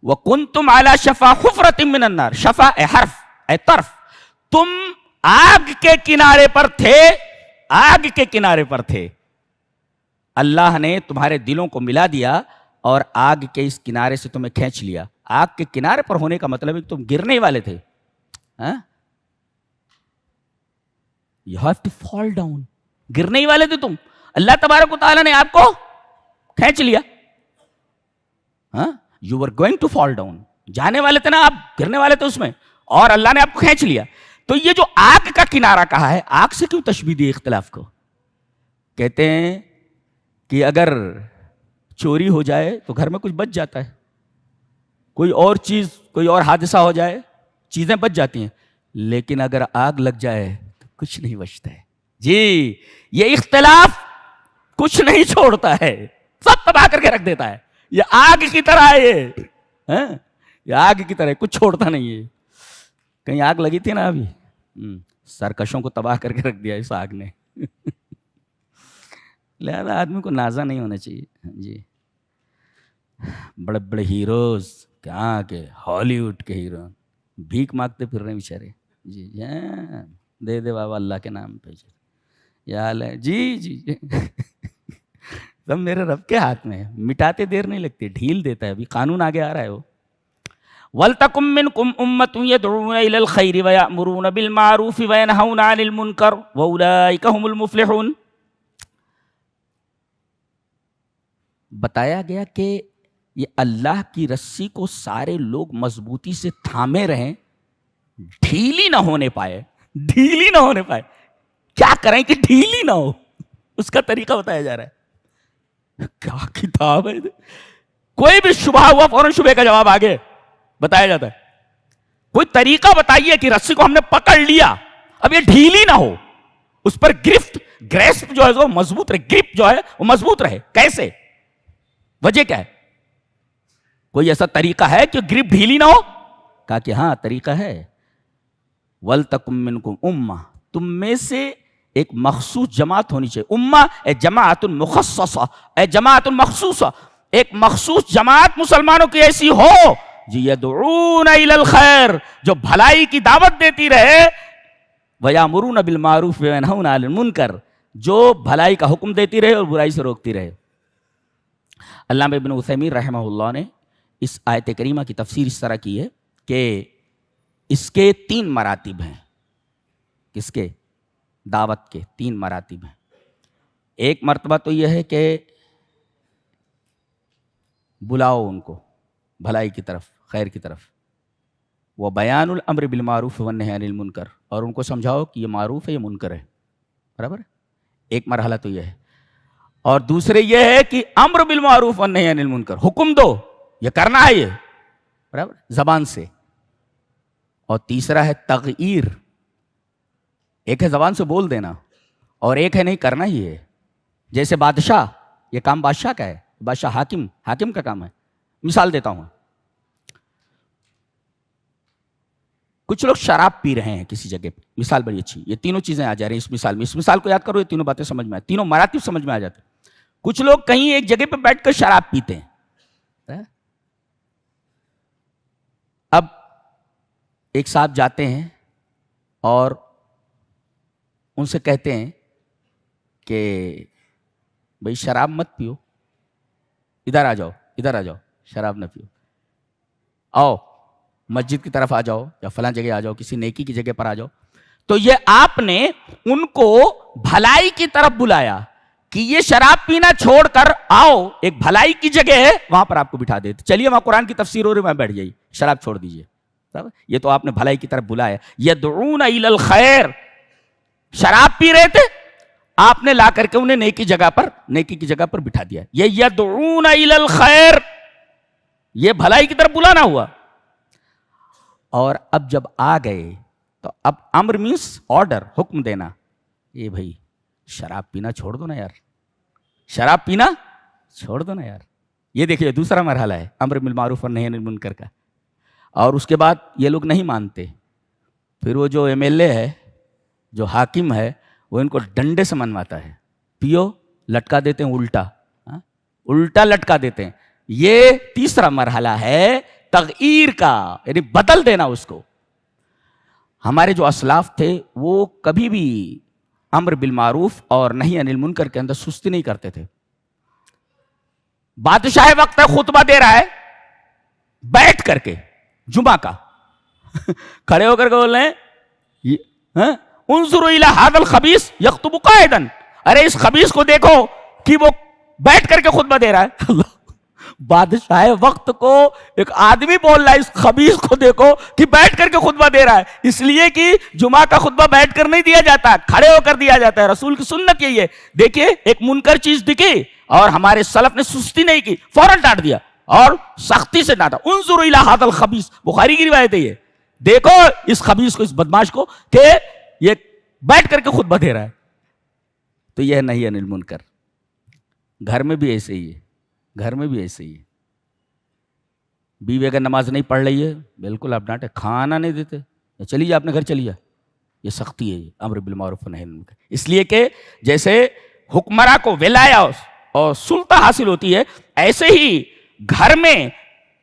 وَكُنْتُمْ عَلَى شَفَا حُفْرَةٍ مِّنَ النَّارِ. شفا اے حرف اے طرف. تم آگ کے کنارے پر تھے، آگ کے کنارے پر تھے. اللہ نے تمہارے دلوں کو ملا دیا اور آگ کے اس کنارے سے تمہیں کھینچ لیا. آگ کے کنارے پر ہونے کا مطلب ہے کہ تم گرنے والے تھے. You have to fall down. گرنے ہی والے تھے تم. اللہ تبارک و تعالیٰ نے آپ کو کھینچ لیا. You were going to fall down. جانے والے تھے نا آپ، گرنے والے تھے اس میں، اور اللہ نے آپ کو کھینچ لیا. تو یہ جو آگ کا کنارہ کہا ہے، آگ سے کیوں تشبیہ دی اختلاف کو؟ کہتے ہیں کہ اگر چوری ہو جائے تو گھر میں کچھ بچ جاتا ہے، کوئی اور چیز، کوئی اور حادثہ ہو جائے چیزیں بچ جاتی ہیں، لیکن اگر آگ لگ جائے تو کچھ نہیں بچتا ہے. جی، یہ اختلاف کچھ نہیں چھوڑتا ہے، سب تباہ کر کے رکھ دیتا ہے. یہ آگ کی طرح ہے. یہ آگ کی طرح کچھ چھوڑتا نہیں ہے. کہیں آگ لگی تھی نا ابھی، سرکشوں کو تباہ کر کے رکھ دیا اس آگ نے. لہذا آدمی کو نازا نہیں ہونا چاہیے. جی، بڑے بڑے ہیروز کہاں کے، ہالی ووڈ کے ہیرو بھیک مانگتے پھر رہے بیچارے. جی دے دے بابا اللہ کے نام پہ. یا حال ہے جی. سب میرے رب کے ہاتھ میں ہے, مٹاتے دیر نہیں لگتی, ڈھیل دیتا ہے. ابھی قانون آگے آ رہا ہے وہ. وَلْتَكُن مِّنكُمْ أُمَّةٌ يَدْعُونَ إِلَى الْخَيْرِ وَيَأْمُرُونَ بِالْمَعْرُوفِ وَيَنْهَوْنَ عَنِ الْمُنكَرِ وَأُولَٰئِكَ هُمُ الْمُفْلِحُونَ. بتایا گیا کہ یہ اللہ کی رسی کو سارے لوگ مضبوطی سے تھامے رہیں, ڈھیلی نہ ہونے پائے. ڈھیلی نہ ہونے پائے. کیا کریں کہ ڈھیلی نہ ہو, اس کا طریقہ بتایا جا رہا ہے. کیا کتاب ہے. کوئی بھی شبہ ہوا فوراً شبہ کا جواب آگے بتایا جاتا ہے. کوئی طریقہ بتائیے کہ رسی کو ہم نے پکڑ لیا, اب یہ ڈھیلی نہ ہو, اس پر گریسپ جو ہے وہ مضبوط رہے, گرپ جو ہے وہ مضبوط رہے. کیسے, وجہ کیا ہے؟ کوئی ایسا طریقہ ہے کہ گرپ ڈھیلی نہ ہو؟ کہا کہ ہاں طریقہ ہے. وَلْتَكُن مِّنكُمْ أُمَّةٌ, تم میں سے ایک مخصوص جماعت ہونی چاہیے. امہ اے جماعت مخصصہ, اے جماعت مخصوصہ, ایک مخصوص جماعت مسلمانوں کی ایسی ہو جی یدعون الی الخیر, جو بھلائی کی دعوت دیتی رہے, ویامرون بالمعروف وینہون عن المنکر, جو بھلائی کا حکم دیتی رہے اور برائی سے روکتی رہے. علامہ ابن عثیمین رحمہ اللہ نے اس آیت کریمہ کی تفسیر اس طرح کی ہے کہ اس کے 3 مراتب ہیں. کس کے؟ دعوت کے 3 مراتب ہیں. ایک مرتبہ تو یہ ہے کہ بلاؤ ان کو بھلائی کی طرف, خیر کی طرف. وہ بیان الامر بالمعروف والنہی عن المنکر, اور ان کو سمجھاؤ کہ یہ معروف ہے یہ منکر ہے. برابر ہے, ایک مرحلہ تو یہ ہے. اور دوسرے یہ ہے کہ امر بالمعروف والنہی عن المنکر, حکم دو یہ کرنا ہے, یہ برابر زبان سے. اور تیسرا ہے تغییر. ایک ہے زبان سے بول دینا اور ایک ہے نہیں کرنا ہی ہے. جیسے بادشاہ, یہ کام بادشاہ کا ہے, بادشاہ حاکم کا کام ہے. مثال دیتا ہوں, کچھ لوگ شراب پی رہے ہیں کسی جگہ پہ, مثال بڑی اچھی, یہ تینوں چیزیں آ جا رہی ہیں اس مثال میں. اس مثال کو یاد کرو, یہ تینوں باتیں سمجھ میں آئے, تینوں مراتب سمجھ میں آ جاتے ہیں. کچھ لوگ کہیں ایک جگہ پہ بیٹھ کر شراب پیتے ہیں. اب ایک صاحب جاتے ہیں اور ان سے کہتے ہیں کہ بھئی شراب مت پیو, ادھر آ جاؤ, شراب نہ پیو, آؤ مسجد کی طرف آ جاؤ یا فلاں جگہ آ جاؤ, کسی نیکی کی جگہ پر آ جاؤ. تو یہ آپ نے ان کو بھلائی کی طرف بلایا کہ یہ شراب پینا چھوڑ کر آؤ, ایک بھلائی کی جگہ ہے وہاں پر آپ کو بٹھا دیتے, چلیے وہاں قرآن کی تفسیر ہو رہی ہے, وہاں بیٹھ جائیے, شراب چھوڑ دیجیے. یہ تو آپ نے بھلائی کی طرف بلایا. یدعون الی الخیر, شراب پی رہے تھے, آپ نے لا کر کے انہیں نیکی کی جگہ پر بٹھا دیا. یہ یدعون الی الخیر, یہ بھلائی کی طرف بلانا ہوا. اور اب جب آ گئے تو اب امر مینس آرڈر, حکم دینا, یہ بھائی شراب پینا چھوڑ دو نا یار, شراب پینا چھوڑ دو نا یار. یہ دیکھیے دوسرا مرحلہ ہے امر بالمعروف والنہی عن المنکر کا. اور اس کے بعد یہ لوگ نہیں مانتے, پھر وہ جو MLA ہے, جو حاکم ہے, وہ ان کو ڈنڈے سے منواتا ہے, پیو, لٹکا دیتے ہیں الٹا لٹکا دیتے ہیں. یہ تیسرا مرحلہ ہے تغییر کا, یعنی بدل دینا اس کو. ہمارے جو اسلاف تھے وہ کبھی بھی امر بالمعروف اور نہی عن المنکر کے اندر سستی نہیں کرتے تھے. بادشاہ وقت ہے, خطبہ دے رہا ہے, بیٹھ کر کے جمعہ کا کھڑے ہو کر کے بول رہے ہیں انظروا الی ھذا الخبیث یخطب قاعدا, ارے اس خبیث کو دیکھو کہ وہ بیٹھ کر کے خطبہ دے رہا ہے. بادشاہ وقت کو ایک آدمی بول رہا ہے اس خبیث کو دیکھو کہ بیٹھ کر کے خطبہ دے رہا ہے, اس لیے کہ جمعہ کا خطبہ بیٹھ کر نہیں دیا جاتا, کھڑے ہو کر دیا جاتا ہے. رسول کی سنت یہی ہے. دیکھیے ایک منکر چیز دکھی اور ہمارے سلف نے سستی نہیں کی, فوراً ڈانٹ دیا اور سختی سے ڈانٹا. انظروا الی ھذا الخبیث, بخاری کی روایت ہے یہ, دیکھو اس خبیث کو, اس بدماش کو کہ یہ بیٹھ کر کے خطبہ دے رہا ہے. تو یہ نہی عن المنکر. گھر میں بھی ایسے ہی ہے, بیوی اگر نماز نہیں پڑھ رہی ہے بالکل آپ ڈانٹے, کھانا نہیں دیتے, چلی جا اپنے گھر چلی جا. یہ سختی ہے, یہ امر بالمعروف والنہی عن المنکر. اس لیے کہ جیسے حکمراں کو ولایت اور سلطہ حاصل ہوتی ہے, ایسے ہی گھر میں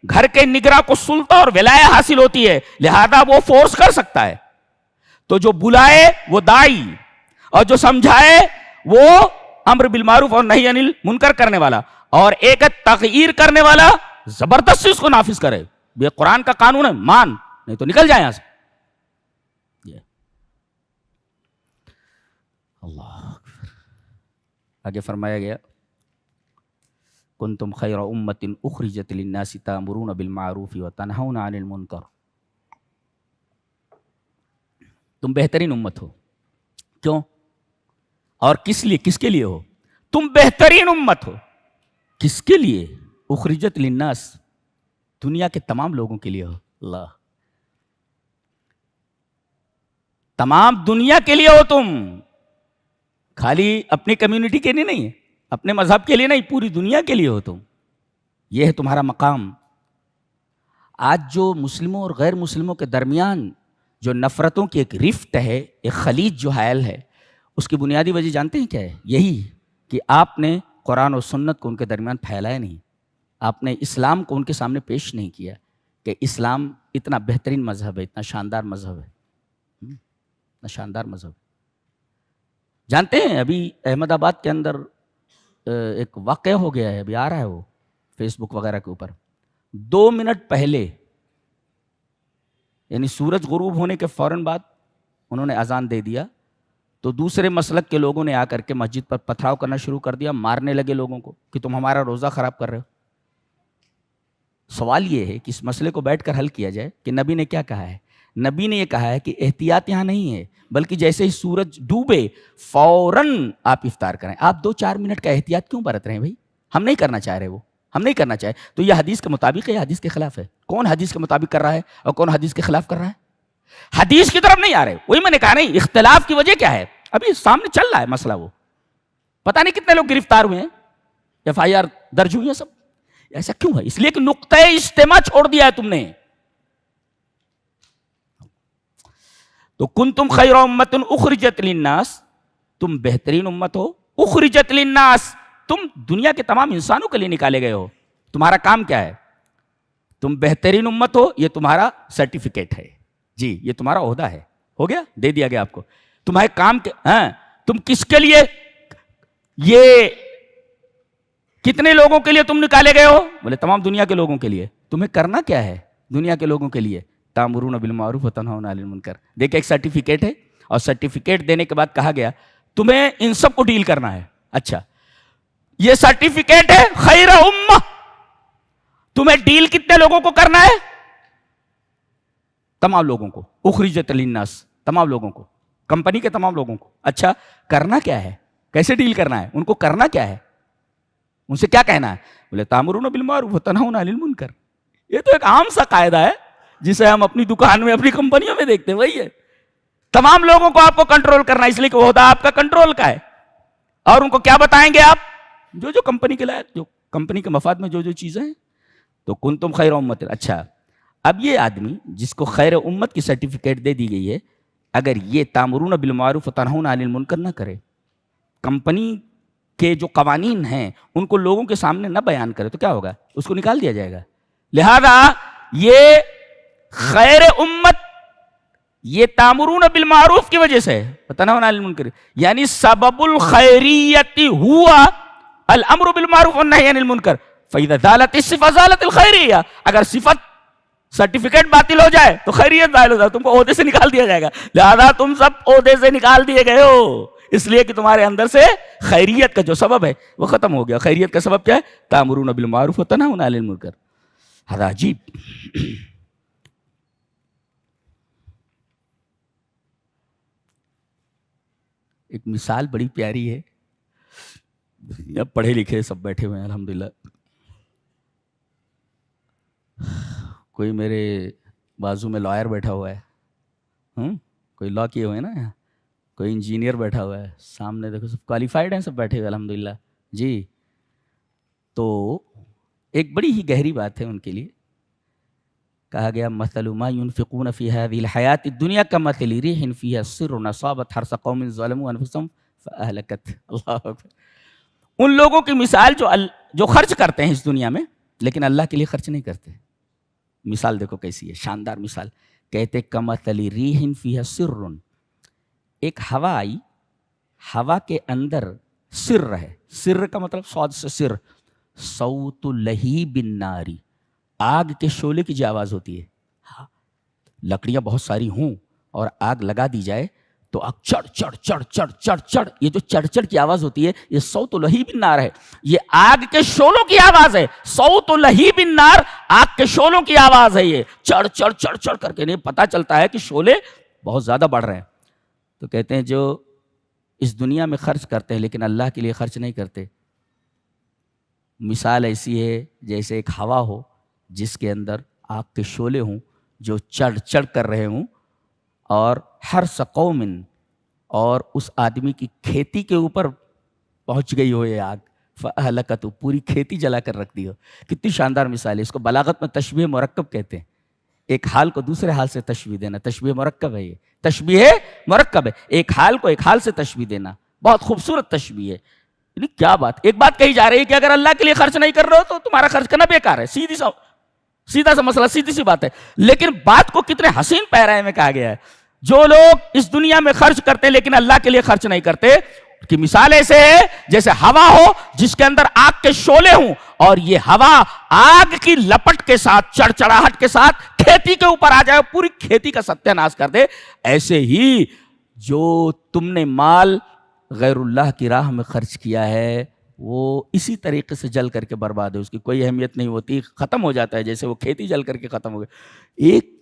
گھر کے نگراں کو سلطہ اور ولایہ حاصل ہوتی ہے، لہذا وہ فورس کر سکتا ہے. تو جو بلائے وہ داعی، اور جو سمجھائے وہ امر بالمعروف اور نہی عن المنکر کرنے والا، اور ایک تغییر کرنے والا زبردستی اس کو نافذ کرے. یہ قرآن کا قانون ہے، مان، نہیں تو نکل جائے یہاں سے. اللہ اکبر. آگے فرمایا گیا کنتم خیر امت اخرجت للناس تأمرون بالمعروف وتنہون عن المنکر. تم بہترین امت ہو. کیوں اور کس لیے؟ کس کے لیے ہو؟ تم بہترین امت ہو. کس کے لیے؟ اخرجت للناس، دنیا کے تمام لوگوں کے لیے ہو. اللہ، تمام دنیا کے لیے ہو. تم خالی اپنی کمیونٹی کے لیے نہیں ہے، اپنے مذہب کے لیے نہیں، پوری دنیا کے لیے ہو تم. یہ ہے تمہارا مقام. آج جو مسلموں اور غیر مسلموں کے درمیان جو نفرتوں کی ایک رفت ہے، ایک خلیج جو حائل ہے، اس کی بنیادی وجہ جانتے ہیں کیا ہے؟ یہی کہ آپ نے قرآن و سنت کو ان کے درمیان پھیلایا نہیں. آپ نے اسلام کو ان کے سامنے پیش نہیں کیا کہ اسلام اتنا بہترین مذہب ہے، اتنا شاندار مذہب ہے، اتنا شاندار مذہب. جانتے ہیں ابھی احمد آباد کے اندر ایک واقعہ ہو گیا ہے، ابھی آ رہا ہے وہ فیس بک وغیرہ کے اوپر. 2 منٹ پہلے، یعنی سورج غروب ہونے کے فوراً بعد انہوں نے اذان دے دیا، تو دوسرے مسلک کے لوگوں نے آ کر کے مسجد پر پتھراؤ کرنا شروع کر دیا، مارنے لگے لوگوں کو کہ تم ہمارا روزہ خراب کر رہے ہو. سوال یہ ہے کہ اس مسئلے کو بیٹھ کر حل کیا جائے کہ نبی نے کیا کہا ہے. نبی نے یہ کہا ہے کہ احتیاط یہاں نہیں ہے، بلکہ جیسے ہی سورج ڈوبے فوراً آپ افطار کریں. آپ 2-4 منٹ کا احتیاط کیوں برت رہے ہیں بھائی؟ ہم نہیں کرنا چاہ رہے، وہ ہم نہیں کرنا چاہے. تو یہ حدیث کے مطابق ہے یا حدیث کے خلاف ہے؟ کون حدیث کے مطابق کر رہا ہے اور کون حدیث کے خلاف کر رہا ہے؟ حدیث کی طرف نہیں آ رہے. وہی میں نے کہا نہیں، اختلاف کی وجہ کیا ہے؟ ابھی سامنے چل رہا ہے مسئلہ، وہ پتہ نہیں کتنے لوگ گرفتار ہوئے ہیں، FIR درج ہوئی ہیں سب. ایسا کیوں ہے؟ اس لیے کہ نقطۂ اجتماع چھوڑ دیا ہے تم نے. تو کنتم خیر امت اخرجت للناس، تم بہترین امت ہو. اخرجت للناس، تم دنیا کے تمام انسانوں کے لیے نکالے گئے ہو. تمہارا کام کیا ہے؟ تم بہترین امت ہو، یہ تمہارا سرٹیفکیٹ ہے جی، یہ تمہارا عہدہ ہے. ہو گیا، دے دیا گیا آپ کو. تمہارے کام کے تم کس کے لیے، یہ کتنے لوگوں کے لیے تم نکالے گئے ہو؟ بولے تمام دنیا کے لوگوں کے لیے. تمہیں کرنا کیا ہے دنیا کے لوگوں کے لیے؟ تأمرون بالمعروف وتنہون عن المنکر. دیکھیں ایک سرٹیفکیٹ ہے، اور سرٹیفکیٹ دینے کے بعد کہا گیا تمہیں ان سب کو ڈیل کرنا ہے. اچھا، یہ سرٹیفکیٹ ہے خیر امہ، تمہیں ڈیل کتنے لوگوں کو کرنا ہے؟ تمام لوگوں کو. اخرجت للناس، تمام لوگوں کو، کمپنی کے تمام لوگوں کو. اچھا، کرنا کیا ہے؟ کیسے ڈیل کرنا ہے؟ ان کو کرنا کیا ہے؟ ان سے کیا کہنا ہے؟ بولے تأمرون بالمعروف وتنہون عن المنکر. یہ تو ایک عام سا قاعدہ ہے جسے ہم اپنی دکان میں، اپنی کمپنیوں میں دیکھتے ہیں. وہی ہے، تمام لوگوں کو آپ کو کنٹرول کرنا ہے، اس لیے کہ وہ عہدہ آپ کا کنٹرول کا ہے. اور ان کو کیا بتائیں گے آپ؟ جو کمپنی کے لائق، جو کمپنی کے مفاد میں جو چیزیں ہیں. تو کنتم خیر امت. اچھا، اب یہ آدمی جس کو خیر امت کی سرٹیفکیٹ دے دی گئی ہے، اگر یہ تأمرون بالمعروف وتنہون عن المنکر نہ کرے، کمپنی کے جو قوانین ہیں ان کو لوگوں کے سامنے نہ بیان کرے، تو کیا ہوگا؟ اس کو نکال دیا جائے گا. لہذا یہ خیر امت، یہ تأمرون بالمعروف کی وجہ سے وتنہون عن المنکر، یعنی سبب الخیریت ہوا الامر بالمعروف والنہی عن المنکر. فاذا زالت الصفہ زالت الخیریہ. اگر صفت، سرٹیفکیٹ باطل ہو جائے تو خیریت ظاہر ہو جائے، تم کو عہدے سے نکال دیا جائے گا. لہذا تم سب عہدے سے نکال دیے گئے ہو، اس لیے کہ تمہارے اندر سے خیریت کا جو سبب ہے وہ ختم ہو گیا. خیریت کا سبب کیا ہے؟ تأمرون بالمعروف وتنہون عن المنکر. ہذا عجیب. ایک مثال بڑی پیاری ہے. اب پڑھے لکھے سب بیٹھے ہوئے ہیں الحمدللہ. کوئی میرے بازو میں لائر بیٹھا ہوا ہے، کوئی لا کیے ہوئے ہیں نا یہاں، کوئی انجینئر بیٹھا ہوا ہے سامنے، دیکھو سب کوالیفائڈ ہیں، سب بیٹھے ہوئے الحمدللہ جی. تو ایک بڑی ہی گہری بات ہے ان کے لیے. کہا گیا مثل ما ينفقون في هذه الحیات الدنیا كمثل ريح فيها سر اصابت حرث قوم ظلموا انفسهم فاهلكت. اللہ اکبر. ان لوگوں کی مثال جو خرچ کرتے ہیں اس دنیا میں لیکن اللہ کے لیے خرچ نہیں کرتے. مثال دیکھو کیسی ہے، شاندار مثال. کہتے کمثل ریح فیہا سر، ایک ہوا آئی، ہوا کے اندر سر ہے. سر کا مطلب صاد سے سر، صوت لہیب النار، آگ کے شعلے کی جو آواز ہوتی ہے. لکڑیاں بہت ساری ہوں اور آگ لگا دی جائے تو آگ چڑ چڑ چڑ چڑ چڑ چڑ، یہ جو چڑ چڑ کی آواز ہوتی ہے یہ صوت لہیب النار ہے. یہ آگ کے شعلوں کی آواز ہے. صوت لہیب النار، آگ کے شعلوں کی آواز ہے. یہ چڑ چڑ چڑ چڑ کر کے نہیں پتہ چلتا ہے کہ شعلے بہت زیادہ بڑھ رہے ہیں. تو کہتے ہیں جو اس دنیا میں خرچ کرتے ہیں لیکن اللہ کے لیے خرچ نہیں کرتے، مثال ایسی ہے جیسے ایک ہوا ہو جس کے اندر آگ کے شعلے ہوں جو چڑھ چڑھ کر رہے ہوں، اور ہر قوم، اور اس آدمی کی کھیتی کے اوپر پہنچ گئی ہو یہ آگ، فَأَهْلَكَتْ، پوری کھیتی جلا کر رکھ دی ہو. کتنی شاندار مثال ہے. اس کو بلاغت میں تشبیہ مرکب کہتے ہیں. ایک حال کو دوسرے حال سے تشبیہ دینا، تشبیہ مرکب ہے. یہ تشبیہ مرکب ہے، ایک حال کو ایک حال سے تشبیہ دینا. بہت خوبصورت تشبیہ ہے. یعنی کیا بات، ایک بات کہی جا رہی ہے کہ اگر اللہ کے لیے خرچ نہیں کر رہے ہو تو تمہارا خرچ کرنا بیکار ہے. سیدھا سا مسئلہ، سیدھی سی بات ہے. لیکن بات کو کتنے حسین پیرائے میں کہا گیا ہے. جو لوگ اس دنیا میں خرچ کرتے ہیں لیکن اللہ کے لیے خرچ نہیں کرتے، کی مثال ایسے ہے جیسے ہوا ہو جس کے اندر آگ کے شعلے ہوں، اور یہ ہوا آگ کی لپٹ کے ساتھ، چڑچڑاہٹ کے ساتھ کھیتی کے اوپر آ جائے، پوری کھیتی کا ستیہ ناش کر دے. ایسے ہی جو تم نے مال غیر اللہ کی راہ میں خرچ کیا ہے وہ اسی طریقے سے جل کر کے برباد ہے. اس کی کوئی اہمیت نہیں ہوتی، ختم ہو جاتا ہے جیسے وہ کھیتی جل کر کے ختم ہو گئی. ایک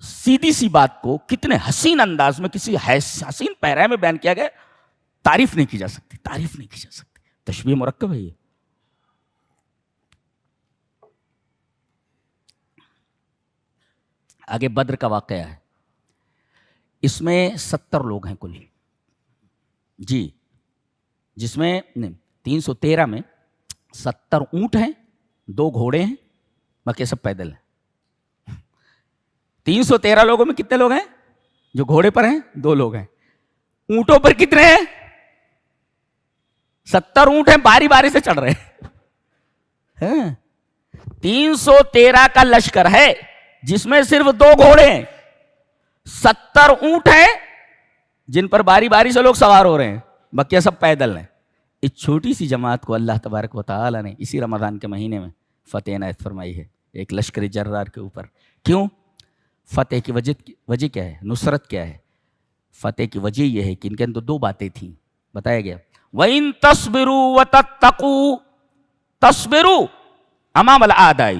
سیدھی سی بات کو کتنے حسین انداز میں کسی حسین پیرائے میں بیان کیا گیا، تعریف نہیں کی جا سکتی، تعریف نہیں کی جا سکتی. تشبیہ مرکب ہے یہ. آگے بدر کا واقعہ ہے. اس میں 70 لوگ ہیں کل، جی، جس میں 313 میں 70 اونٹ ہیں، 2 گھوڑے ہیں، باقی سب پیدل ہیں. 313 لوگوں میں کتنے لوگ ہیں جو گھوڑے پر ہیں؟ 2 لوگ ہیں. اونٹوں پر کتنے ہیں؟ 70 اونٹ ہیں، باری باری سے چڑھ رہے ہیں. 313 کا لشکر ہے جس میں صرف 2 گھوڑے ہیں، 70 اونٹ ہیں جن پر باری باری سے لوگ سوار ہو رہے ہیں، باقی سب پیدل ہیں. اس چھوٹی سی جماعت کو اللہ تبارک و تعالی نے اسی رمضان کے مہینے میں فتح عنایت فرمائی ہے ایک لشکر جرار کے اوپر. کیوں؟ فتح کی وجہ کیا ہے؟ نصرت کیا ہے؟ فتح کی وجہ یہ ہے کہ ان کے اندر 2 باتیں تھیں، بتایا گیا. وَإِن تَصْبِرُوا وَتَتَّقُوا، تصبروا امام الأعداء،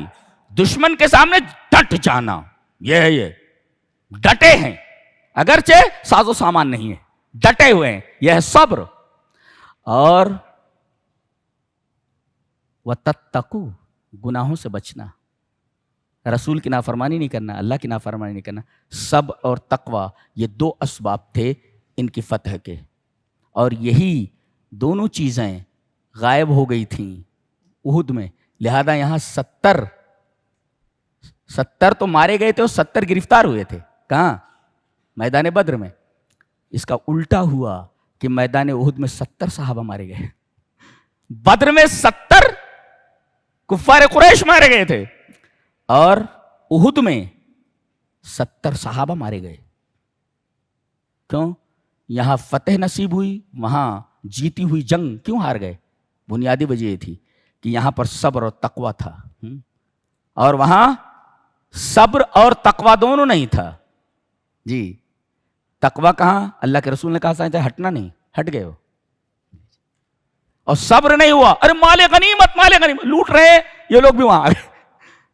دشمن کے سامنے ڈٹ جانا، یہ ڈٹے ہیں، اگرچہ ساز و سامان نہیں ہے، ڈٹے ہوئے ہیں، یہ ہے صبر. اور وَتَتَّقُوا، گناہوں سے بچنا، رسول کی نافرمانی نہیں کرنا، اللہ کی نافرمانی نہیں کرنا. صبر اور تقوی یہ 2 اسباب تھے ان کی فتح کے، اور یہی دونوں چیزیں غائب ہو گئی تھیں احد میں. لہذا یہاں 70 تو مارے گئے تھے اور 70 گرفتار ہوئے تھے. کہاں؟ میدان بدر میں. اس کا الٹا ہوا کہ میدان احد میں 70 صحابہ مارے گئے. بدر میں 70 کفار قریش مارے گئے تھے اور احد میں 70 صحابہ مارے گئے. کیوں؟ یہاں فتح نصیب ہوئی، وہاں جیتی ہوئی جنگ کیوں ہار گئے؟ بنیادی وجہ یہ تھی کہ یہاں پر صبر اور تقوی تھا، اور وہاں صبر اور تقوی دونوں نہیں تھا. جی، تقوی کہاں؟ اللہ کے رسول نے کہا سائیں ہٹنا نہیں، ہٹ گئے ہو. اور صبر نہیں ہوا، ارے مال غنیمت لوٹ رہے یہ لوگ بھی وہاں آ گئے.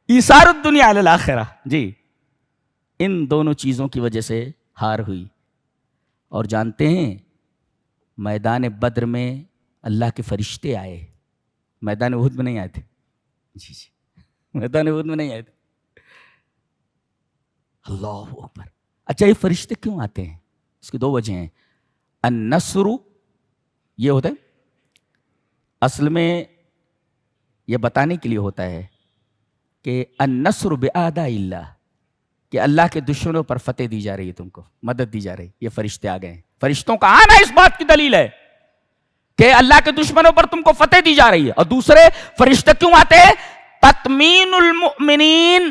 ایثار الدنیا علی الآخرہ. جی، ان دونوں چیزوں کی وجہ سے ہار ہوئی. اور جانتے ہیں میدان بدر میں اللہ کے فرشتے آئے، میدان احد میں نہیں آئے تھے. جی، میدان احد میں نہیں آئے تھے. اللہ اکبر. اچھا، یہ فرشتے کیوں آتے ہیں؟ اس کی 2 وجہ ہیں. النصر یہ ہوتا ہے، اصل میں یہ بتانے کے لیے ہوتا ہے کہ النصر بِأَعْدَاءِ اللہ، کہ اللہ کے دشمنوں پر فتح دی جا رہی ہے، تم کو مدد دی جا رہی ہے. یہ فرشتے آ گئے ہیں. فرشتوں کا آنا اس بات کی دلیل ہے کہ اللہ کے دشمنوں پر تم کو فتح دی جا رہی ہے. اور دوسرے فرشتے کیوں آتے ہیں؟ تطمین المؤمنین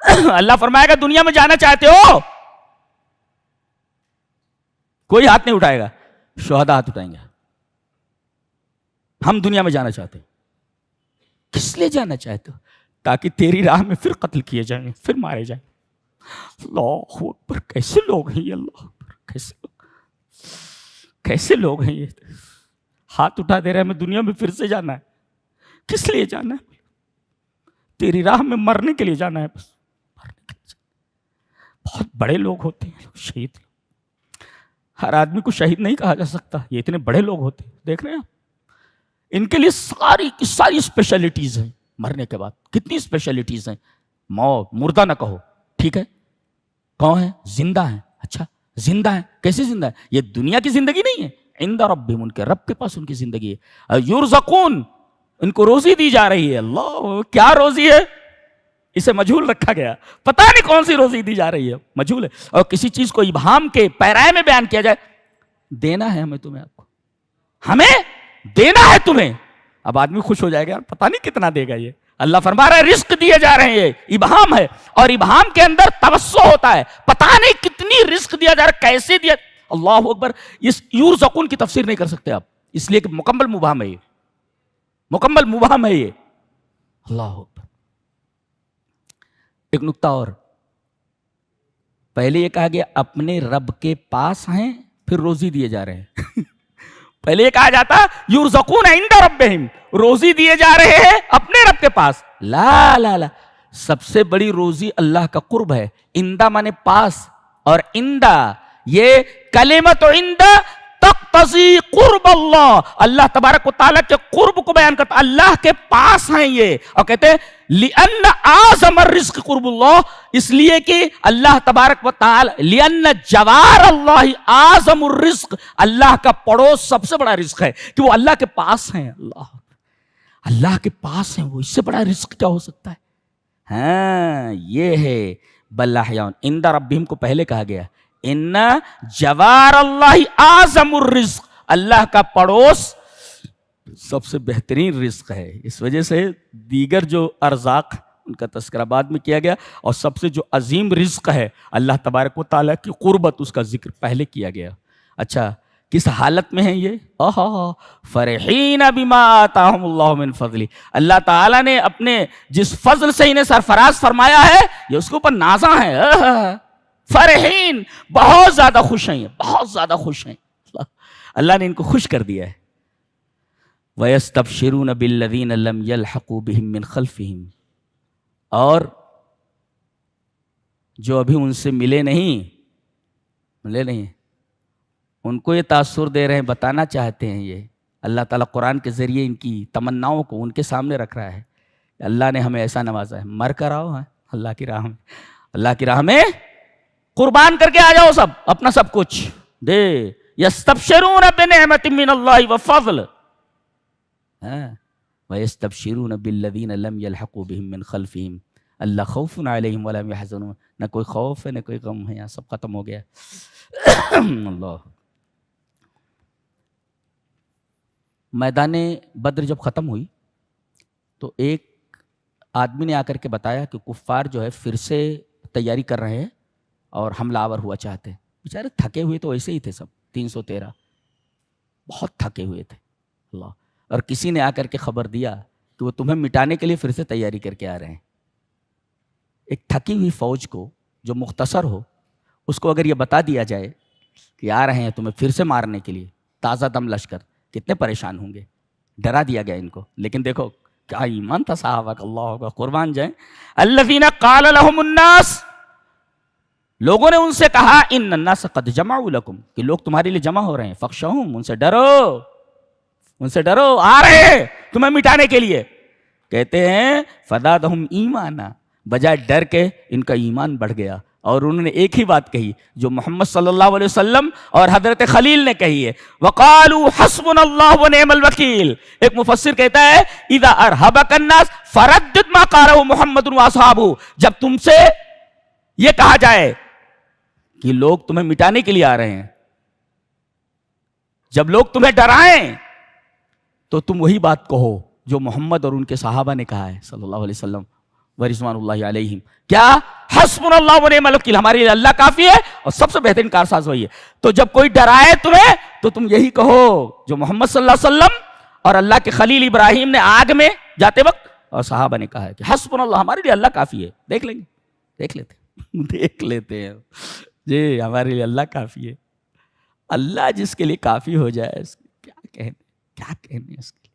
اللہ فرمائے گا دنیا میں جانا چاہتے ہو؟ کوئی ہاتھ نہیں اٹھائے گا، شہداء ہاتھ اٹھائیں گے، ہم دنیا میں جانا چاہتے ہیں۔ کس لیے جانا چاہتے ہو؟ تاکہ تیری راہ میں پھر قتل کیے جائیں، پھر مارے جائیں۔ اللہ اکبر، کیسے لوگ ہیں یہ، اللہ اکبر، کیسے لوگ ہیں یہ، ہاتھ اٹھا دے رہے ہیں ہمیں دنیا میں پھر سے جانا ہے۔ کس لیے جانا ہے؟ تیری راہ میں مرنے کے لیے جانا ہے، بس مرنے کے لیے۔ بہت بڑے لوگ ہوتے ہیں شہید، ہر آدمی کو شہید نہیں کہا جا سکتا، یہ اتنے بڑے لوگ ہوتے ہیں، دیکھ رہے ہیں آپ، ان کے لیے ساری کی ساری اسپیشلٹیز ہیں۔ مرنے کے بعد کتنی اسپیشلٹیز ہیں، موت، مردہ نہ کہو، ٹھیک ہے، کون ہے؟ زندہ ہیں۔ اچھا زندہ ہیں، کیسے زندہ ہے؟ یہ دنیا کی زندگی نہیں ہے، عند ربہم، ان کے رب کے پاس ان کی زندگی ہے۔ یرزقون، ان کو روزی دی جا رہی ہے۔ اللہ، کیا روزی ہے؟ اسے مجہول رکھا گیا، پتہ نہیں کون سی روزی دی جا رہی ہے، مجہول ہے۔ اور کسی چیز کو ابہام کے پیرائے میں بیان کیا جائے، دینا ہے ہمیں، تمہیں، آپ کو، ہمیں دینا ہے تمہیں۔ اب آدمی خوش ہو جائے گا، پتہ نہیں کتنا دے گا یہ۔ اللہ فرما رہا ہے رزق دیے جا رہے ہیں، یہ ابہام ہے، اور ابہام کے اندر توسع ہوتا ہے، پتہ نہیں کتنی رزق دیا جا رہا ہے، کیسے دیا۔ اللہ اکبر، اس یرزقون کی تفسیر نہیں کر سکتے آپ، اس لیے کہ مکمل مبہم ہے یہ، مکمل مبہم ہے یہ۔ اللہ اکبر۔ ایک نکتہ اور، پہلے یہ کہا گیا اپنے رب کے پاس ہیں، پھر روزی دیے جا رہے ہیں۔ پہلے یہ کہا جاتا یرزقون عند ربہم، روزی دیے جا رہے ہیں اپنے رب کے پاس۔ لا لا لا، سب سے بڑی روزی اللہ کا قرب ہے۔ اندہ مانے پاس، اور اندہ یہ کلمت اندہ تقتضی قرب اللہ، اللہ تبارک و تعالیٰ کے قرب کو بیان کرتا، اللہ کے پاس ہیں یہ، اور کہتے ہیں لِأَنَّ أَعْظَمَ الرِّزْقِ قُرْبُ اللَّهِ، اس لیے کہ اللہ تبارک و تعالیٰ، لِأَنَّ جَوَارَ اللَّهِ أَعْظَمُ الرِّزْقِ، اللہ کا پڑوس سب سے بڑا رزق ہے، کہ وہ اللہ کے پاس ہیں۔ اللہ کے پاس ہیں وہ، اس سے بڑا رزق کیا ہو سکتا ہے؟ ہاں یہ ہے بل احیاء عند ربہم کو پہلے کہا گیا، ان جوار اللہ اعظم الرزق، اللہ کا پڑوس سب سے بہترین رزق ہے۔ اس وجہ سے دیگر جو ارزاق ان کا تذکرہ بعد میں کیا گیا، اور سب سے جو عظیم رزق ہے اللہ تبارک و تعالیٰ کی قربت، اس کا ذکر پہلے کیا گیا۔ اچھا کس حالت میں ہیں یہ؟ فرحین بما آتاہم اللہ من فضلی، اللہ تعالیٰ نے اپنے جس فضل سے انہیں سرفراز فرمایا ہے، یہ اس کے اوپر نازاں ہے۔ فرحین، بہت زیادہ خوش ہیں، یہ بہت زیادہ خوش ہیں، اللہ نے ان کو خوش کر دیا ہے۔ وَيَسْتَبْشِرُونَ بِالَّذِينَ لَمْ يَلْحَقُوا بِهِم مِّن خَلْفِهِمْ، اور جو ابھی ان سے ملے نہیں، ان کو یہ تاثر دے رہے ہیں، بتانا چاہتے ہیں، یہ اللہ تعالیٰ قرآن کے ذریعے ان کی تمناؤں کو ان کے سامنے رکھ رہا ہے۔ اللہ نے ہمیں ایسا نوازا ہے، مر کر آؤ اللہ کی راہ میں، اللہ کی راہ میں قربان کر کے آ جاؤ، سب اپنا سب کچھ دے۔ یستبشرون بنعمت من اللہ وفضل، ویستبشرون بالذین لم یلحقوا بهم من خلفہم اللہ خوف علیہم ولا هم یحزنون، نہ کوئی خوف ہے نہ کوئی غم ہے، یہاں سب ختم ہو گیا۔ اللہ، میدان بدر جب ختم ہوئی تو ایک آدمی نے آ کر کے بتایا کہ کفار جو ہے پھر سے تیاری کر رہے ہیں اور حملہ آور ہوا چاہتے ہیں۔ بیچارے تھکے ہوئے تو ایسے ہی تھے سب، 313 بہت تھکے ہوئے تھے۔ اللہ، اور کسی نے آ کر کے خبر دیا کہ وہ تمہیں مٹانے کے لیے پھر سے تیاری کر کے آ رہے ہیں۔ ایک تھکی ہوئی فوج کو جو مختصر ہو، اس کو اگر یہ بتا دیا جائے کہ آ رہے ہیں تمہیں پھر سے مارنے کے لیے، تازہ دم لشکر، کتنے پریشان ہوں گے۔ ڈرا دیا گیا ان کو، لیکن دیکھو کیا ایمان تھا صحابہ کا، اللہ کا قربان جائیں۔ الذین قال لهم الناس، لوگوں نے ان سے کہا ان الناس قد جمعوا لکم، کہ لوگ تمہارے لیے جمع ہو رہے ہیں، فخشوہم، ان سے ڈرو، ان سے ڈرو، آ رہے ہیں تمہیں مٹانے کے لیے۔ کہتے ہیں فزادہم ایمانا، بجائے ڈر کے ان کا ایمان بڑھ گیا، اور انہوں نے ایک ہی بات کہی جو محمد صلی اللہ علیہ وسلم اور حضرت خلیل نے کہی ہے، وقالوا حسبنا اللہ ونعم الوکیل۔ ایک مفسر کہتا ہے اذا ارہبک الناس فردد ما قالہ محمد واصحابہ، جب تم سے یہ کہا جائے کہ لوگ تمہیں مٹانے کے لیے آ رہے ہیں، جب لوگ تمہیں ڈرائیں تو تم وہی بات کہو جو محمد اور ان کے صحابہ نے کہا ہے صلی اللہ علیہ وسلم، ورضوان اللہ علیہم. کیا؟ حسبنا اللہ ونعم الوکیل، ہمارے لیے اللہ کافی ہے اور سب سے بہترین کارساز وہی ہے. تو جب کوئی ڈرائے تمہیں تو تم یہی کہو جو محمد صلی اللہ علیہ وسلم اور اللہ کے خلیل ابراہیم نے آگ میں جاتے وقت اور صحابہ نے کہا ہے کہ حسبنا اللہ، ہمارے لیے اللہ کافی ہے. دیکھ لیں گے، دیکھ لیتے ہیں جی، ہمارے لیے اللہ کافی ہے. اللہ جس کے لیے کافی ہو جائے اس کیا کہنے اس کے لیے.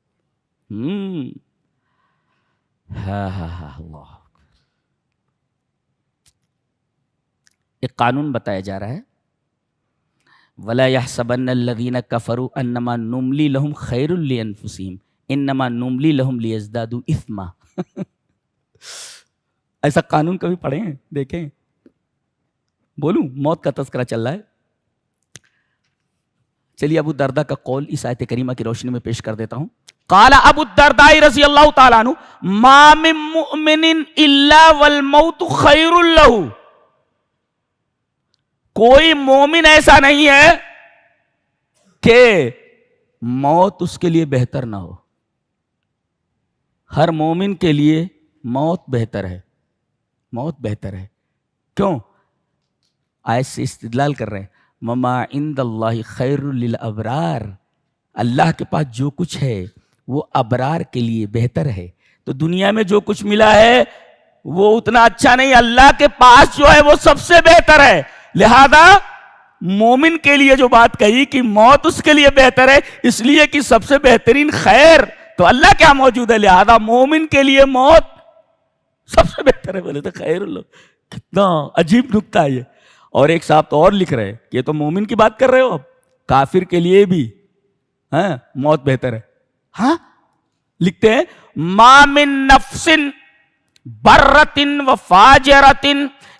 اللہ. ایک قانون بتایا جا رہا ہے، وَلَا يَحْسَبَنَّ الَّذِينَ كَفَرُوا أَنَّمَا نُمْلِي لَهُمْ خَيْرٌ لِأَنفُسِهِمْ إِنَّمَا نُمْلِي لَهُمْ لِيَزْدَادُوا إِثْمًا. ایسا قانون کبھی پڑھے ہیں؟ دیکھیں. بولوں موت کا تذکرہ چل رہا ہے. چلیے ابو الدرداء کا قول اس آیت کریمہ کی روشنی میں پیش کر دیتا ہوں. قال ابو الدرداء رضی اللہ تعالیٰ عنہ ما من مؤمن الا والموت خیر له. کوئی مومن ایسا نہیں ہے کہ موت اس کے لیے بہتر نہ ہو. ہر مومن کے لیے موت بہتر ہے. موت بہتر ہے. کیوں؟ آیت سے استدلال کر رہے ہیں. مما عند اللہ خیر للابرار. اللہ کے پاس جو کچھ ہے وہ ابرار کے لیے بہتر ہے. تو دنیا میں جو کچھ ملا ہے وہ اتنا اچھا نہیں، اللہ کے پاس جو ہے وہ سب سے بہتر ہے. لہذا مومن کے لیے جو بات کہی کہ موت اس کے لیے بہتر ہے، اس لیے کہ سب سے بہترین خیر تو اللہ کیا موجود ہے، لہذا مومن کے لیے موت سب سے بہتر ہے. بولے تو خیر اللہ، کتنا عجیب نکتہ ہے یہ. اور ایک صاحب تو اور لکھ رہے ہیں کہ یہ تو مومن کی بات کر رہے ہو، اب کافر کے لیے بھی موت بہتر ہے. ہاں لکھتے ہیں ما من نفس برۃ و فاجرۃ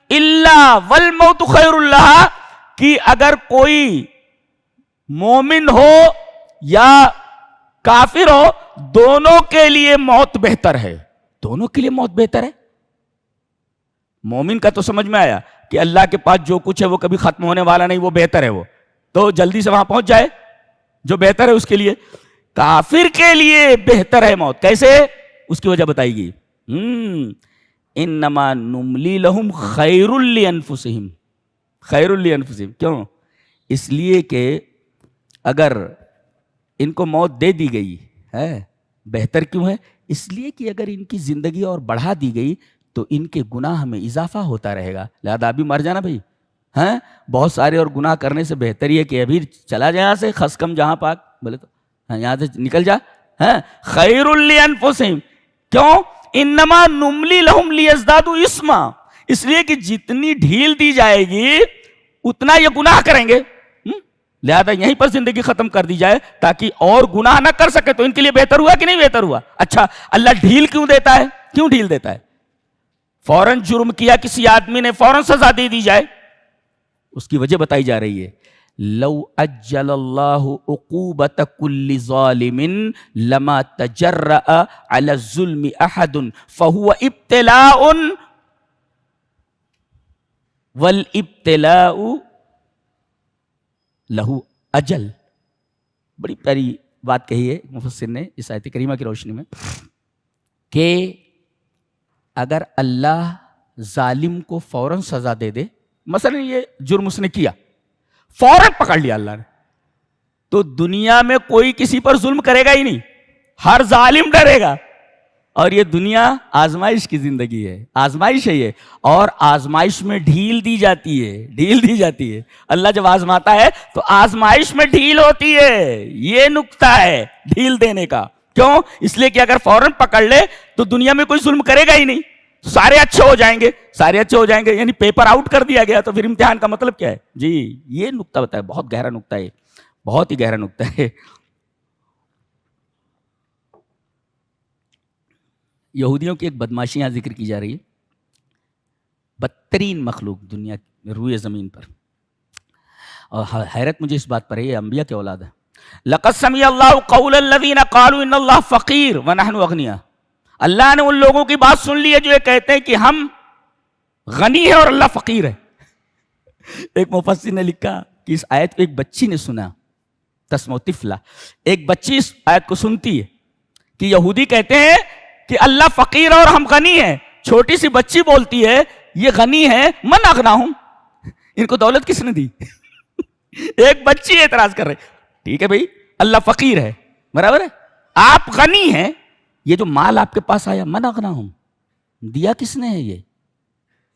الا والموت خیر لها. کہ اگر کوئی مومن ہو یا کافر ہو دونوں کے لیے موت بہتر ہے. دونوں کے لیے موت بہتر ہے. مومن کا تو سمجھ میں آیا کہ اللہ کے پاس جو کچھ ہے وہ کبھی ختم ہونے والا نہیں، وہ بہتر ہے، وہ تو جلدی سے وہاں پہنچ جائے جو بہتر ہے اس کے لیے. کافر کے لیے بہتر ہے موت. کیسے؟ اس کی وجہ بتائی گئی. انما نملی لہم خیر لانفسہم. خیر لانفسہم کیوں؟ اس لیے کہ اگر ان کو موت دے دی گئی ہے بہتر کیوں ہے؟ اس لیے کہ اگر ان کی زندگی اور بڑھا دی گئی تو ان کے گناہ میں اضافہ ہوتا رہے گا. لہذا ابھی مر جانا بھائی، بہت سارے اور گناہ کرنے سے بہتر یہ کہ ابھی چلا جائے یہاں سے، خس کم جہاں پاک. بولے تو یہاں سے نکل جا. خیر لانفسہم کیوں؟ انما نملی لہم لیزدادوا اثما. اس لیے کہ جتنی ڈھیل دی جائے گی اتنا یہ گناہ کریں گے، لہذا یہیں پر زندگی ختم کر دی جائے تاکہ اور گناہ نہ کر سکے. تو ان کے لیے بہتر ہوا کہ نہیں بہتر ہوا؟ اچھا اللہ ڈھیل کیوں دیتا ہے؟ کیوں ڈھیل دیتا ہے؟ فوراً جرم کیا کسی آدمی نے فوراً سزا دے دی جائے، اس کی وجہ بتائی جا رہی ہے. لو اجل اللہ عقوبۃ کل ظالم لما تجرأ علی الظلم احد فهو ابتلاء والابتلاء لہو اجل. بڑی پیاری بات کہی ہے مفسر نے اس آیت کریمہ کی روشنی میں کہ اگر اللہ ظالم کو فوراً سزا دے دے، مثلا یہ جرم اس نے کیا فوراً پکڑ لیا اللہ نے، تو دنیا میں کوئی کسی پر ظلم کرے گا ہی نہیں، ہر ظالم ڈرے گا. اور یہ دنیا آزمائش کی زندگی ہے، آزمائش ہے یہ، اور آزمائش میں ڈھیل دی جاتی ہے، ڈھیل دی جاتی ہے. اللہ جب آزماتا ہے تو آزمائش میں ڈھیل ہوتی ہے. یہ نکتہ ہے ڈھیل دینے کا. کیوں؟ اس لیے کہ اگر فوراً پکڑ لے تو دنیا میں کوئی ظلم کرے گا ہی نہیں، سارے اچھے ہو جائیں گے، سارے اچھے ہو جائیں گے. یعنی پیپر آؤٹ کر دیا گیا تو پھر امتحان کا مطلب کیا ہے؟ جی یہ نکتہ بتایا، بہت گہرا نکتہ ہے، بہت ہی گہرا نکتہ ہے. یہودیوں کی ایک بدماشی یہاں ذکر کی جا رہی ہے. بدترین مخلوق دنیا روئے زمین پر، اور حیرت مجھے اس بات پر ہے، یہ انبیاء کے اولاد ہے. لقد سمع اللہ قول الذین قالوا ان اللہ فقیر ونحن اغنیاء. اللہ نے ان لوگوں کی بات سن لی ہے جو یہ کہتے ہیں کہ ہم غنی ہیں اور اللہ فقیر ہے. ایک مفسر نے لکھا کہ اس آیت کو ایک بچی نے سنا، تسمع طفلہ، ایک بچی اس آیت کو سنتی ہے کہ یہودی کہتے ہیں کہ اللہ فقیر اور ہم غنی ہیں، چھوٹی سی بچی بولتی ہے یہ غنی ہے من اغناہم، ان کو دولت کس نے دی؟ ایک بچی اعتراض کر رہی، ٹھیک ہے بھائی اللہ فقیر ہے، برابر ہے، آپ غنی ہیں، یہ جو مال آپ کے پاس آیا من اغناہم، دیا کس نے ہے؟ یہ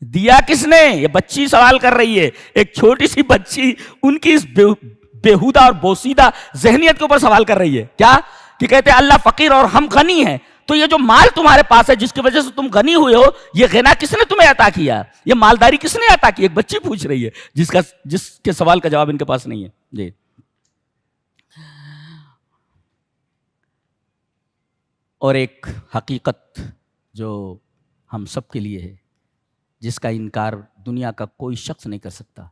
دیا کس نے؟ یہ بچی سوال کر رہی ہے، ایک چھوٹی سی بچی ان کی اس بےہودہ اور بوسیدہ ذہنیت کے اوپر سوال کر رہی ہے، کیا کہ کہتے ہیں اللہ فقیر اور ہم غنی ہیں، تو یہ جو مال تمہارے پاس ہے جس کی وجہ سے تم غنی ہوئے ہو، یہ غنا کس نے تمہیں عطا کیا؟ یہ مالداری کس نے عطا کی؟ ایک بچی پوچھ رہی ہے جس کے سوال کا جواب ان کے پاس نہیں ہے. جی اور ایک حقیقت جو ہم سب کے لیے ہے، جس کا انکار دنیا کا کوئی شخص نہیں کر سکتا،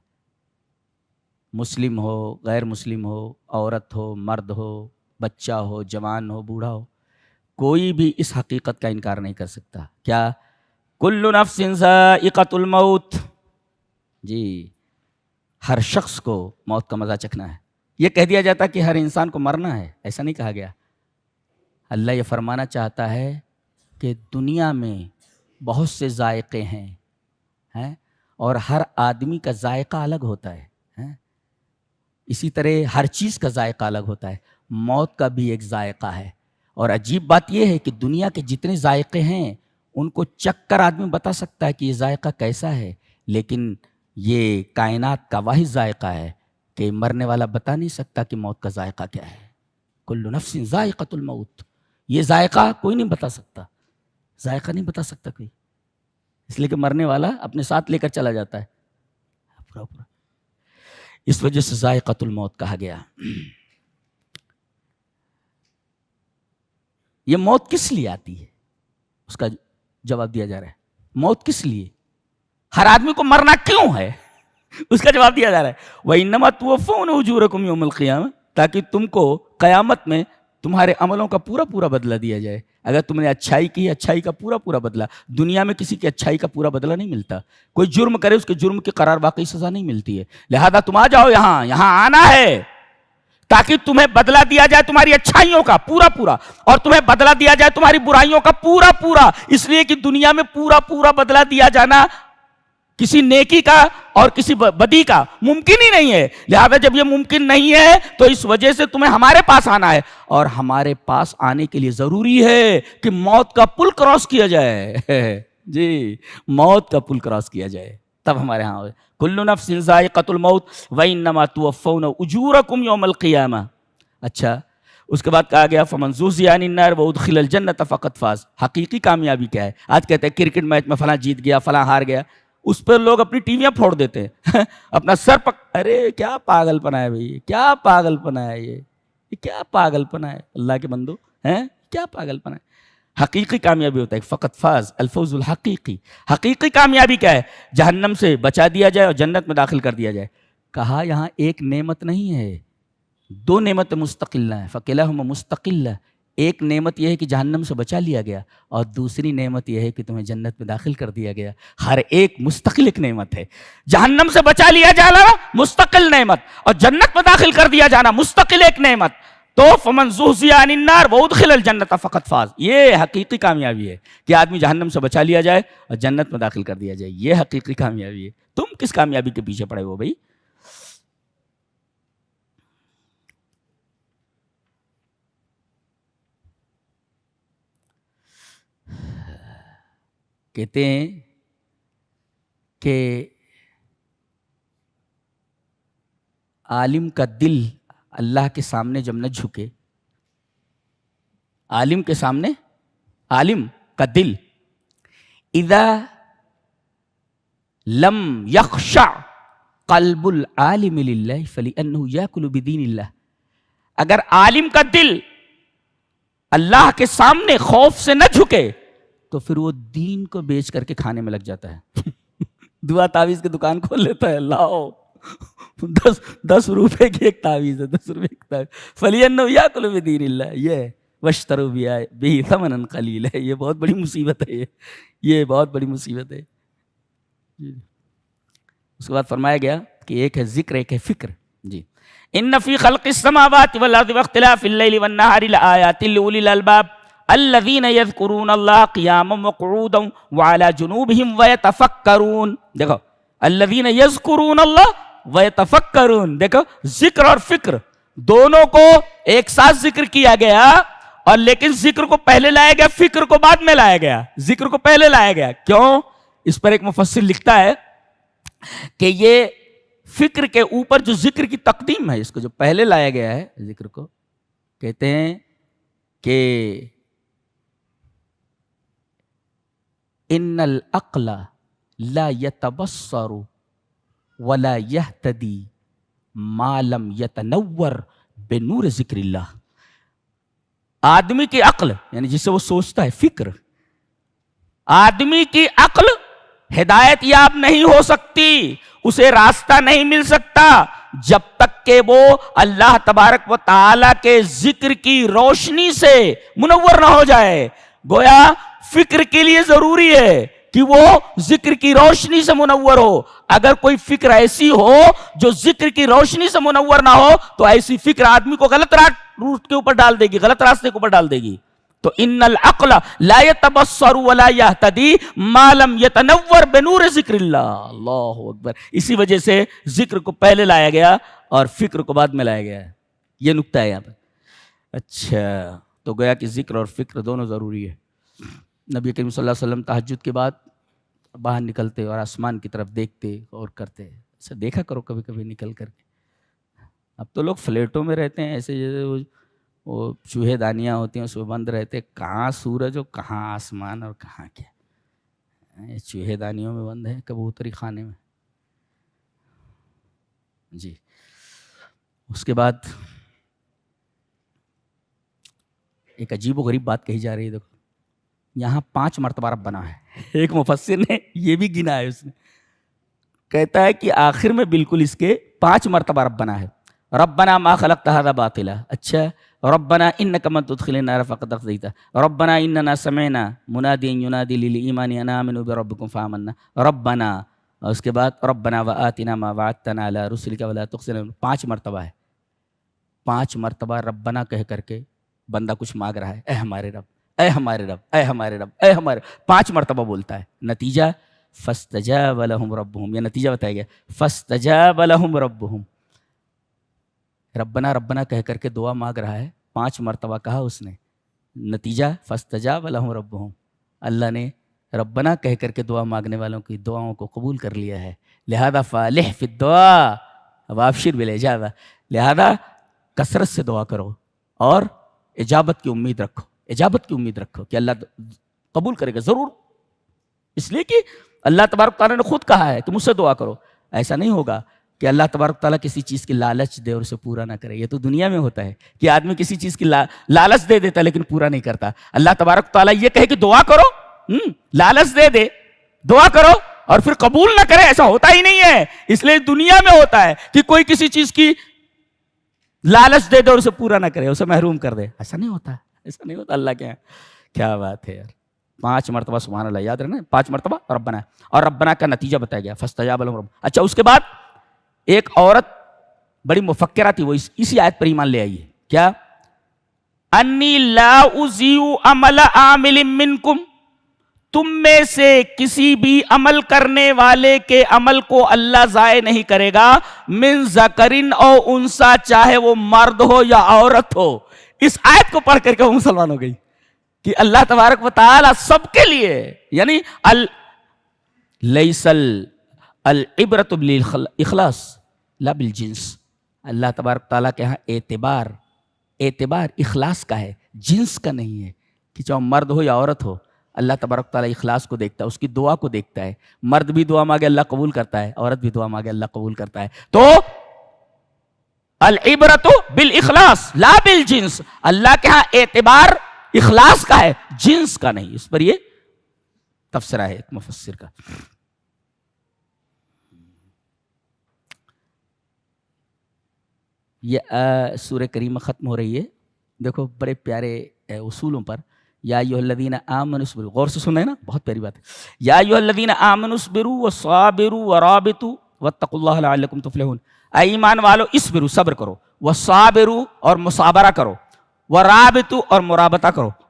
مسلم ہو غیر مسلم ہو، عورت ہو مرد ہو، بچہ ہو جوان ہو بوڑھا ہو، کوئی بھی اس حقیقت کا انکار نہیں کر سکتا. کیا؟ کل نفس ذائقۃ الموت. جی ہر شخص کو موت کا مزہ چکھنا ہے. یہ کہہ دیا جاتا کہ ہر انسان کو مرنا ہے، ایسا نہیں کہا گیا. اللہ یہ فرمانا چاہتا ہے کہ دنیا میں بہت سے ذائقے ہیں اور ہر آدمی کا ذائقہ الگ ہوتا ہے. اسی طرح ہر چیز کا ذائقہ الگ ہوتا ہے، موت کا بھی ایک ذائقہ ہے. اور عجیب بات یہ ہے کہ دنیا کے جتنے ذائقے ہیں ان کو چکھ کر آدمی بتا سکتا ہے کہ یہ ذائقہ کیسا ہے، لیکن یہ کائنات کا واحد ذائقہ ہے کہ مرنے والا بتا نہیں سکتا کہ موت کا ذائقہ کیا ہے. کل نفس ذائقۃ الموت، یہ ذائقہ کوئی نہیں بتا سکتا، ذائقہ نہیں بتا سکتا کوئی، اس لیے کہ مرنے والا اپنے ساتھ لے کر چلا جاتا ہے پورا. اس وجہ سے ذائقۃ الموت کہا گیا. یہ موت کس لیے آتی ہے؟ اس کا جواب دیا جا رہا ہے. موت کس لیے؟ ہر آدمی کو مرنا کیوں ہے؟ اس کا جواب دیا جا رہا ہے. وَإِنَّمَا تُوَفَّوْنَ أُجُورَكُمْ يَوْمَ الْقِيَامَةِ، تاکہ تم کو قیامت میں تمہارے عملوں کا پورا بدلہ دیا جائے. اگر تم نے اچھائی کی، اچھائی کا پورا بدلہ. دنیا میں کسی کی اچھائی کا پورا بدلہ نہیں ملتا. کوئی جرم کرے اس کے جرم کی قرار باقی سزا نہیں ملتی ہے. لہذا تم آ جاؤ، یہاں آنا ہے تاکہ تمہیں بدلہ دیا جائے تمہاری اچھائیوں کا پورا اور تمہیں بدلہ دیا جائے تمہاری برائیوں کا پورا. اس لیے کہ دنیا میں پورا بدلہ دیا جانا کسی نیکی کا اور کسی بدی کا ممکن ہی نہیں ہے. لہذا جب یہ ممکن نہیں ہے تو اس وجہ سے تمہیں ہمارے پاس آنا ہے، اور ہمارے پاس آنے کے لیے ضروری ہے کہ موت کا پل کراس کیا جائے. جی موت کا پل کراس کیا جائے تب ہمارے ہاں ہوئے. کل نفس ذائقۃ الموت وَإِنَّمَا تُوَفَّوْنَ أُجُورَكُمْ يَوْمَ الْقِيَامَةِ. اچھا اس کے بعد کہا گیا فَمَنْ زُحْزِحَ عَنِ النَّارِ وَأُدْخِلَ الْجَنَّةَ فَقَدْ فَازَ. حقیقی کامیابی کیا ہے؟ آج کہتے ہیں کرکٹ میچ میں فلاں جیت گیا فلاں ہار گیا، اس پر لوگ اپنی ٹیویاں پھوڑ دیتے ہیں اپنا سر ارے کیا پاگل پنا ہے بھائی، کیا پاگل پنا ہے، یہ کیا پاگل پنا ہے اللہ کے بندو، کیا پاگل پنا ہے. حقیقی کامیابی ہوتا ہے فقط فاز الفوز الحقیقی. حقیقی کامیابی کیا ہے؟ جہنم سے بچا دیا جائے اور جنت میں داخل کر دیا جائے. کہا یہاں ایک نعمت نہیں ہے، دو نعمتیں مستقل ہیں. فکلہما مستقل. ایک نعمت یہ ہے کہ جہنم سے بچا لیا گیا، اور دوسری نعمت یہ ہے کہ تمہیں جنت میں داخل کر دیا گیا. ہر ایک مستقل ایک نعمت ہے. جہنم سے بچا لیا جانا مستقل نعمت، اور جنت میں داخل کر دیا جانا مستقل ایک نعمت. تو فمن زحزح عن النار وادخل الجنة فقد فاز. یہ حقیقی کامیابی ہے کہ آدمی جہنم سے بچا لیا جائے اور جنت میں داخل کر دیا جائے. یہ حقیقی کامیابی ہے. تم کس کامیابی کے پیچھے پڑے ہو بھائی؟ کہتے ہیں کہ عالم کا دل اللہ کے سامنے جب نہ جھکے، عالم کے سامنے عالم کا دل اذا لم یخشع قلب العالم للہ فلانہ یاکل بدین اللہ. اگر عالم کا دل اللہ کے سامنے خوف سے نہ جھکے تو پھر وہ دین کو بیچ کر کے کھانے میں لگ جاتا ہے. دعا تعویذ کی دکان کھول لیتا ہے. لاؤ 10 روپے کی ایک تعویذ ہے، 10 روپے کی تعویذ. فَلْيَنَّهُ يَأْكُلُ بِدِينِ اللَّهِ. یہ وَاشْتَرُوا بِهِ ثَمَنًا قَلِيلًا. یہ بہت بڑی مصیبت ہے، یہ بہت بڑی مصیبت ہے. اس کے بعد فرمایا گیا کہ ایک ہے ذکر، ایک ہے فکر. جی ان فی خلق السماوات والارض واختلاف اللیل والنہار لآیات لأولی الالباب. الذین یذکرون اللہ قیاما وقعودا وعلی جنوبہم ویتفکرون. دیکھو الذین یذکرون اللہ ویتفکرون، دیکھو ذکر اور فکر دونوں کو ایک ساتھ ذکر کیا گیا، اور لیکن ذکر کو پہلے لایا گیا، فکر کو بعد میں لایا گیا. ذکر کو پہلے لایا گیا کیوں؟ اس پر ایک مفسر لکھتا ہے کہ یہ فکر کے اوپر جو ذکر کی تقدیم ہے، اس کو جو پہلے لایا گیا ہے ذکر کو، کہتے ہیں کہ ان العقل لا يتبصر ولا يهتدي ما لم يتنور بنور ذکر اللہ. آدمی کی عقل یعنی جسے وہ سوچتا ہے، فکر، آدمی کی عقل ہدایت یاب نہیں ہو سکتی، اسے راستہ نہیں مل سکتا جب تک کہ وہ اللہ تبارک و تعالی کے ذکر کی روشنی سے منور نہ ہو جائے. گویا فکر کے لیے ضروری ہے کہ وہ ذکر کی روشنی سے منور ہو. اگر کوئی فکر ایسی ہو جو ذکر کی روشنی سے منور نہ ہو تو ایسی فکر آدمی کو غلط روٹ کے اوپر ڈال دے گی، غلط راستے کے اوپر ڈال دے گی. تو ان العقل لا يتبصر ولا يهتدي ما لم يتنور بنور ذکر اللہ. اللہ اکبر. اسی وجہ سے ذکر کو پہلے لایا گیا اور فکر کو بعد میں لایا گیا. یہ نکتہ ہے یہاں پر. اچھا تو گویا کہ ذکر اور فکر دونوں ضروری ہے. نبی کریم صلی اللہ علیہ وسلم تہجد کے بعد باہر نکلتے اور آسمان کی طرف دیکھتے اور کرتے. ایسا دیکھا کرو کبھی کبھی نکل کر کے. اب تو لوگ فلیٹوں میں رہتے ہیں ایسے جیسے وہ چوہے دانیاں ہوتی ہیں اس میں بند رہتے، کہاں سورج اور کہاں آسمان اور کہاں کیا. چوہے دانیوں میں بند ہے، کبوتری خانے میں. جی اس کے بعد ایک عجیب و غریب بات کہی جا رہی ہے. دیکھو یہاں 5 مرتبہ ربنا ہے. ایک مفسر نے یہ بھی گنا ہے، اس نے کہتا ہے کہ آخر میں بالکل اس کے 5 مرتبہ ربنا ہے. ربنا ما خلقت هذا باطلا. اچھا ربنا انک من تدخل النار فقد اخزیتہ. ربنا اننا سمعنا منادیا ینادی للایمان ان آمنوا بربکم فآمنا. ربنا، اور اس کے بعد ربنا وآتنا ما وعدتنا علی رسلک ولا تخزنا. 5 مرتبہ ہے. 5 مرتبہ ربنا کہہ کر کے بندہ کچھ مانگ رہا ہے، اے ہمارے رب، اے ہمارے رب، اے ہمارے رب، اے ہمارے. 5 مرتبہ بولتا ہے. نتیجہ فاستجاب لهم ربهم، یہ نتیجہ بتایا گیا. فاستجاب لهم ربهم، ربنا ربنا کہہ کر کے دعا مانگ رہا ہے، 5 مرتبہ کہا اس نے. نتیجہ فاستجاب لهم ربهم، اللہ نے ربنا کہہ کر کے دعا مانگنے والوں کی دعاؤں کو قبول کر لیا ہے. لہذا فالح فی الدعاء وابشر بالاجابہ. لہذا کثرت سے دعا کرو اور اجابت کی امید رکھو. اجابت کی امید رکھو کہ اللہ قبول کرے گا ضرور، اس لیے کہ اللہ تبارک تعالیٰ نے خود کہا ہے کہ مجھ سے دعا کرو. ایسا نہیں ہوگا کہ اللہ تبارک تعالیٰ کسی چیز کی لالچ دے اور اسے پورا نہ کرے. یہ تو دنیا میں ہوتا ہے کہ آدمی کسی چیز کی لالچ دے دیتا ہے لیکن پورا نہیں کرتا. اللہ تبارک تعالیٰ یہ کہے کہ دعا کرو، لالچ دے دے، دعا کرو اور پھر قبول نہ کرے، ایسا ہوتا ہی نہیں ہے. اس لیے دنیا میں ہوتا ہے کہ کوئی کسی چیز کی لالچ دے دے اور اسے پورا نہ کرے، اسے محروم کر دے. ایسا نہیں ہوتا، ایسا نہیں ہوتا اللہ کے یہاں. کیا بات ہے یار. 5 مرتبہ سبحان اللہ یاد رکھنا. 5 مرتبہ ربنا، اور ربنا کا نتیجہ بتایا گیا فاستجاب لهم رب. اچھا اس کے بعد ایک عورت بڑی مفکرہ تھی، وہ اسی آیت پر ایمان لے آئی ہے. کیا؟ انی لا اضیع عمل عامل منکم، تم میں سے کسی بھی عمل کرنے والے کے عمل کو اللہ ضائع نہیں کرے گا. من ذکرن او انسا، چاہے وہ مرد ہو یا عورت ہو. اس آیت کو پڑھ کر کے وہ مسلمان ہو گئی کہ اللہ تبارک و تعالی سب کے لیے، یعنی لیس العبرۃ بالاخلاص لا بالجنس. اللہ تبارک تعالیٰ کے ہاں اعتبار اخلاص کا ہے، جنس کا نہیں ہے. کہ چاہے مرد ہو یا عورت ہو، اللہ تبارک تعالیٰ اخلاص کو دیکھتا ہے، اس کی دعا کو دیکھتا ہے. مرد بھی دعا مانگے اللہ قبول کرتا ہے، عورت بھی دعا مانگے اللہ قبول کرتا ہے. تو العبرۃ بالاخلاص لا بالجنس. اللہ کے ہاں اعتبار اخلاص کا ہے، جنس کا نہیں. اس پر یہ تفسیرہ ہے ایک مفسر کا. یہ سورہ کریمہ ختم ہو رہی ہے. دیکھو بڑے پیارے اصولوں پر. یا ایھا الذین آمنوا اصبروا، غور سے سنیں نا، بہت پیاری بات ہے. یا ایھا الذین آمنوا اصبروا وصابروا ورابطوا واتقوا اللہ لعلکم تفلحون. اے ایمان والو اصبروا، صبر کرو، وصابروا اور مصابرہ کرو، ورابطوا اور مرابطہ کرو،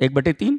1/3,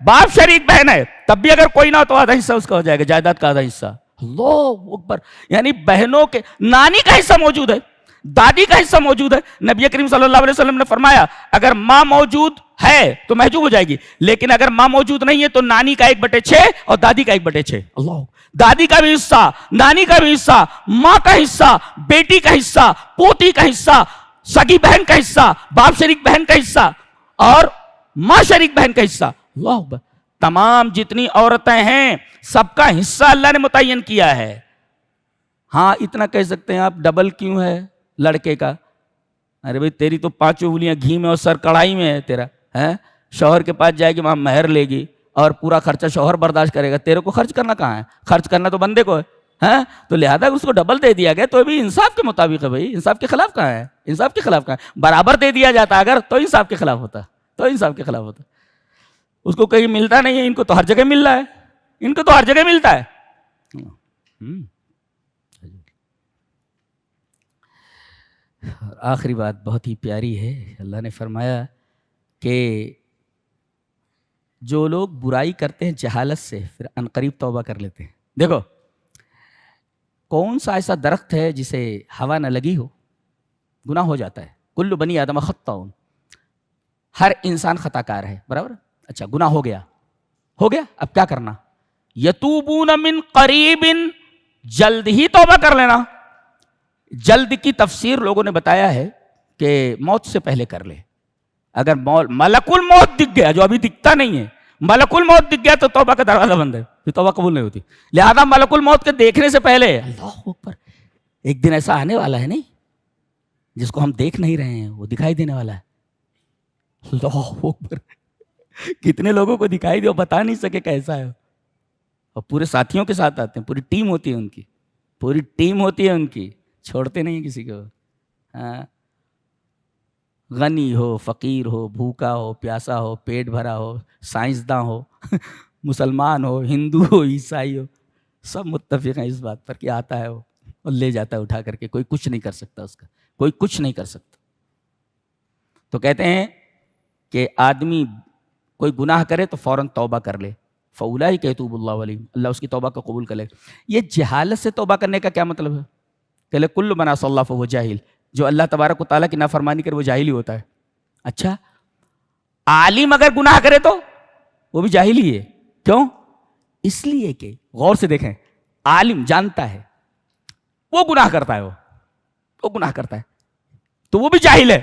باپ شریک بہن ہے تب بھی اگر کوئی نہ ہو تو آدھا حصہ اس کا ہو جائے گا، جائیداد کا آدھا حصہ. اللہ اکبر. یعنی بہنوں کے نانی کا حصہ موجود ہے، دادی کا حصہ موجود ہے. نبی کریم صلی اللہ علیہ وسلم نے فرمایا اگر ماں موجود ہے تو محجوب ہو جائے گی، لیکن اگر ماں موجود نہیں ہے تو نانی کا 1/6 اور دادی کا 1/6. اللہ، دادی کا بھی حصہ، نانی کا بھی حصہ، ماں کا حصہ، بیٹی کا حصہ، پوتی کا حصہ، سگی بہن کا حصہ، باپ شریک بہن کا حصہ اور ماں شریک بہن کا حصہ. اللہ اکبر. تمام جتنی عورتیں ہیں سب کا حصہ اللہ نے متعین کیا ہے. ہاں اتنا کہہ سکتے ہیں آپ ڈبل کیوں ہے لڑکے کا؟ ارے بھئی تیری تو 5 انگلیاں گھی میں اور سر کڑھائی میں ہے تیرا، ہے شوہر کے پاس جائے گی وہاں مہر لے گی اور پورا خرچہ شوہر برداشت کرے گا، تیرے کو خرچ کرنا کہاں ہے؟ خرچ کرنا تو بندے کو ہے. تو لہذا اس کو ڈبل دے دیا گیا تو بھی انصاف کے مطابق ہے. بھائی انصاف کے خلاف کہاں ہے؟ انصاف کے خلاف کہاں ہے؟ برابر دے دیا جاتا اگر تو انصاف کے خلاف ہوتا، تو انصاف کے خلاف ہوتا. اس کو کہیں ملتا نہیں ہے، ان کو تو ہر جگہ مل رہا ہے، ان کو تو ہر جگہ ملتا ہے. اور آخری بات بہت ہی پیاری ہے. اللہ نے فرمایا کہ جو لوگ برائی کرتے ہیں جہالت سے پھر عنقریب توبہ کر لیتے ہیں. دیکھو کون سا ایسا درخت ہے جسے ہوا نہ لگی ہو گناہ ہو جاتا ہے. کل بنی آدم خطاؤن، ہر انسان خطا کار ہے، برابر. اچھا گناہ ہو گیا، اب کیا کرنا؟ یتوبون من قریب، جلد ہی توبہ کر لینا. جلد کی تفسیر لوگوں نے بتایا ہے کہ موت سے پہلے کر لے. اگر ملک الموت دکھ گیا، جو ابھی دکھتا نہیں ہے، ملک الموت دکھ گیا تو توبہ کا دروازہ بند ہے، پھر توبہ قبول نہیں ہوتی. لہذا ملک الموت کے دیکھنے سے پہلے، اللہ اکبر، ایک دن ایسا آنے والا ہے نہیں جس کو ہم دیکھ نہیں رہے ہیں، وہ دکھائی دینے والا ہے. اللہ اکبر. کتنے لوگوں کو دکھائی دے بتا نہیں سکے کیسا ہے. اور پورے ساتھیوں کے ساتھ آتے ہیں، پوری ٹیم ہوتی ہے ان کی، پوری ٹیم ہوتی ہے ان کی، چھوڑتے نہیں کسی کو. ہاں غنی ہو، فقیر ہو، بھوکا ہو، پیاسا ہو، پیٹ بھرا ہو، سائنسداں ہو، مسلمان ہو، ہندو ہو، عیسائی ہو، سب متفق ہیں اس بات پر کہ آتا ہے وہ اور لے جاتا ہے اٹھا کر کے. کوئی کچھ نہیں کر سکتا اس کا، کوئی کچھ نہیں کر سکتا. تو کہتے ہیں کہ آدمی کوئی گناہ کرے تو فوراً توبہ کر لے. فَأُولَٰئِکَ یَتُوبُ اللَّهُ عَلَیْہِمْ، اللہ اس کی توبہ کو قبول کر لے. یہ جہالت سے توبہ کرنے کا کیا مطلب ہے؟ کہ کل من عصی اللہ فہو جاہل، جو اللہ تبارک و تعالیٰ کی نافرمانی کرے وہ جاہل ہی ہوتا ہے. اچھا عالم اگر گناہ کرے تو وہ بھی جاہل ہی ہے. کیوں؟ اس لیے کہ غور سے دیکھیں، عالم جانتا ہے وہ گناہ کرتا ہے، وہ گناہ کرتا ہے تو وہ بھی جاہل ہے.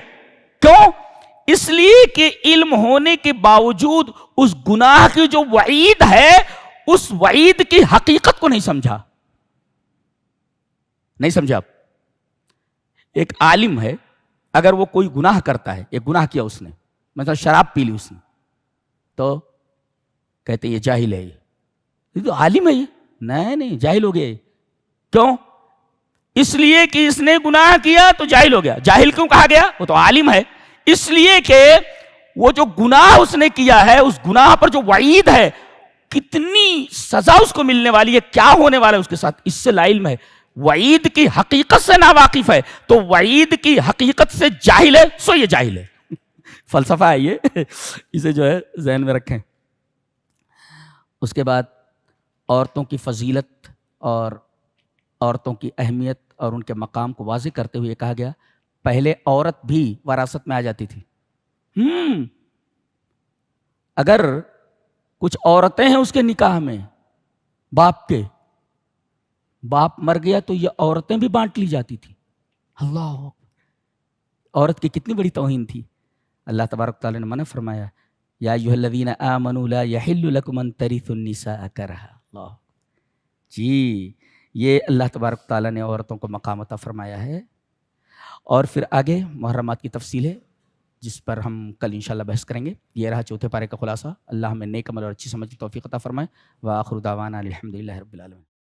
کیوں؟ اس لیے کہ علم ہونے کے باوجود اس گناہ کی جو وعید ہے اس وعید کی حقیقت کو نہیں سمجھا. نہیں سمجھا. ایک عالم ہے، اگر وہ کوئی گناہ کرتا ہے، ایک گناہ کیا اس نے، مثلا شراب پی لی اس نے، تو کہتے یہ جاہل ہے، یہ تو عالم ہے. یہ نہیں جاہل ہو گیا. کیوں؟ اس لیے کہ اس نے گناہ کیا تو جاہل ہو گیا. جاہل کیوں کہا گیا؟ وہ تو عالم ہے. اس لیے کہ وہ جو گناہ اس نے کیا ہے اس گناہ پر جو وعید ہے، کتنی سزا اس کو ملنے والی ہے، کیا ہونے والا ہے اس کے ساتھ، اس سے لا علم ہے. وعید کی حقیقت سے ناواقف ہے تو وعید کی حقیقت سے جاہل ہے، سو یہ جاہل ہے. فلسفہ ہے یہ، اسے جو ہے ذہن میں رکھیں. اس کے بعد عورتوں کی فضیلت اور عورتوں کی اہمیت اور ان کے مقام کو واضح کرتے ہوئے کہا گیا پہلے عورت بھی وراثت میں آ جاتی تھی. اگر کچھ عورتیں ہیں اس کے نکاح میں، باپ مر گیا تو یہ عورتیں بھی بانٹ لی جاتی تھی. اللہ، عورت کی کتنی بڑی توہین تھی. اللہ تبارک تعالیٰ نے منع فرمایا یا ایھا الذین آمنوا لا یحل لکم ان ترثوا النساء کرہا. اللہ جی، یہ اللہ تبارک تعالیٰ نے عورتوں کو مقام عطا فرمایا ہے. اور پھر آگے محرمات کی تفصیل ہے جس پر ہم کل انشاءاللہ بحث کریں گے. یہ رہا چوتھے پارے کا خلاصہ. اللہ ہمیں نیک عمل اور اچھی سمجھ کی توفیق عطا فرمائے. وآخر دعوانا الحمدللہ رب العالمین.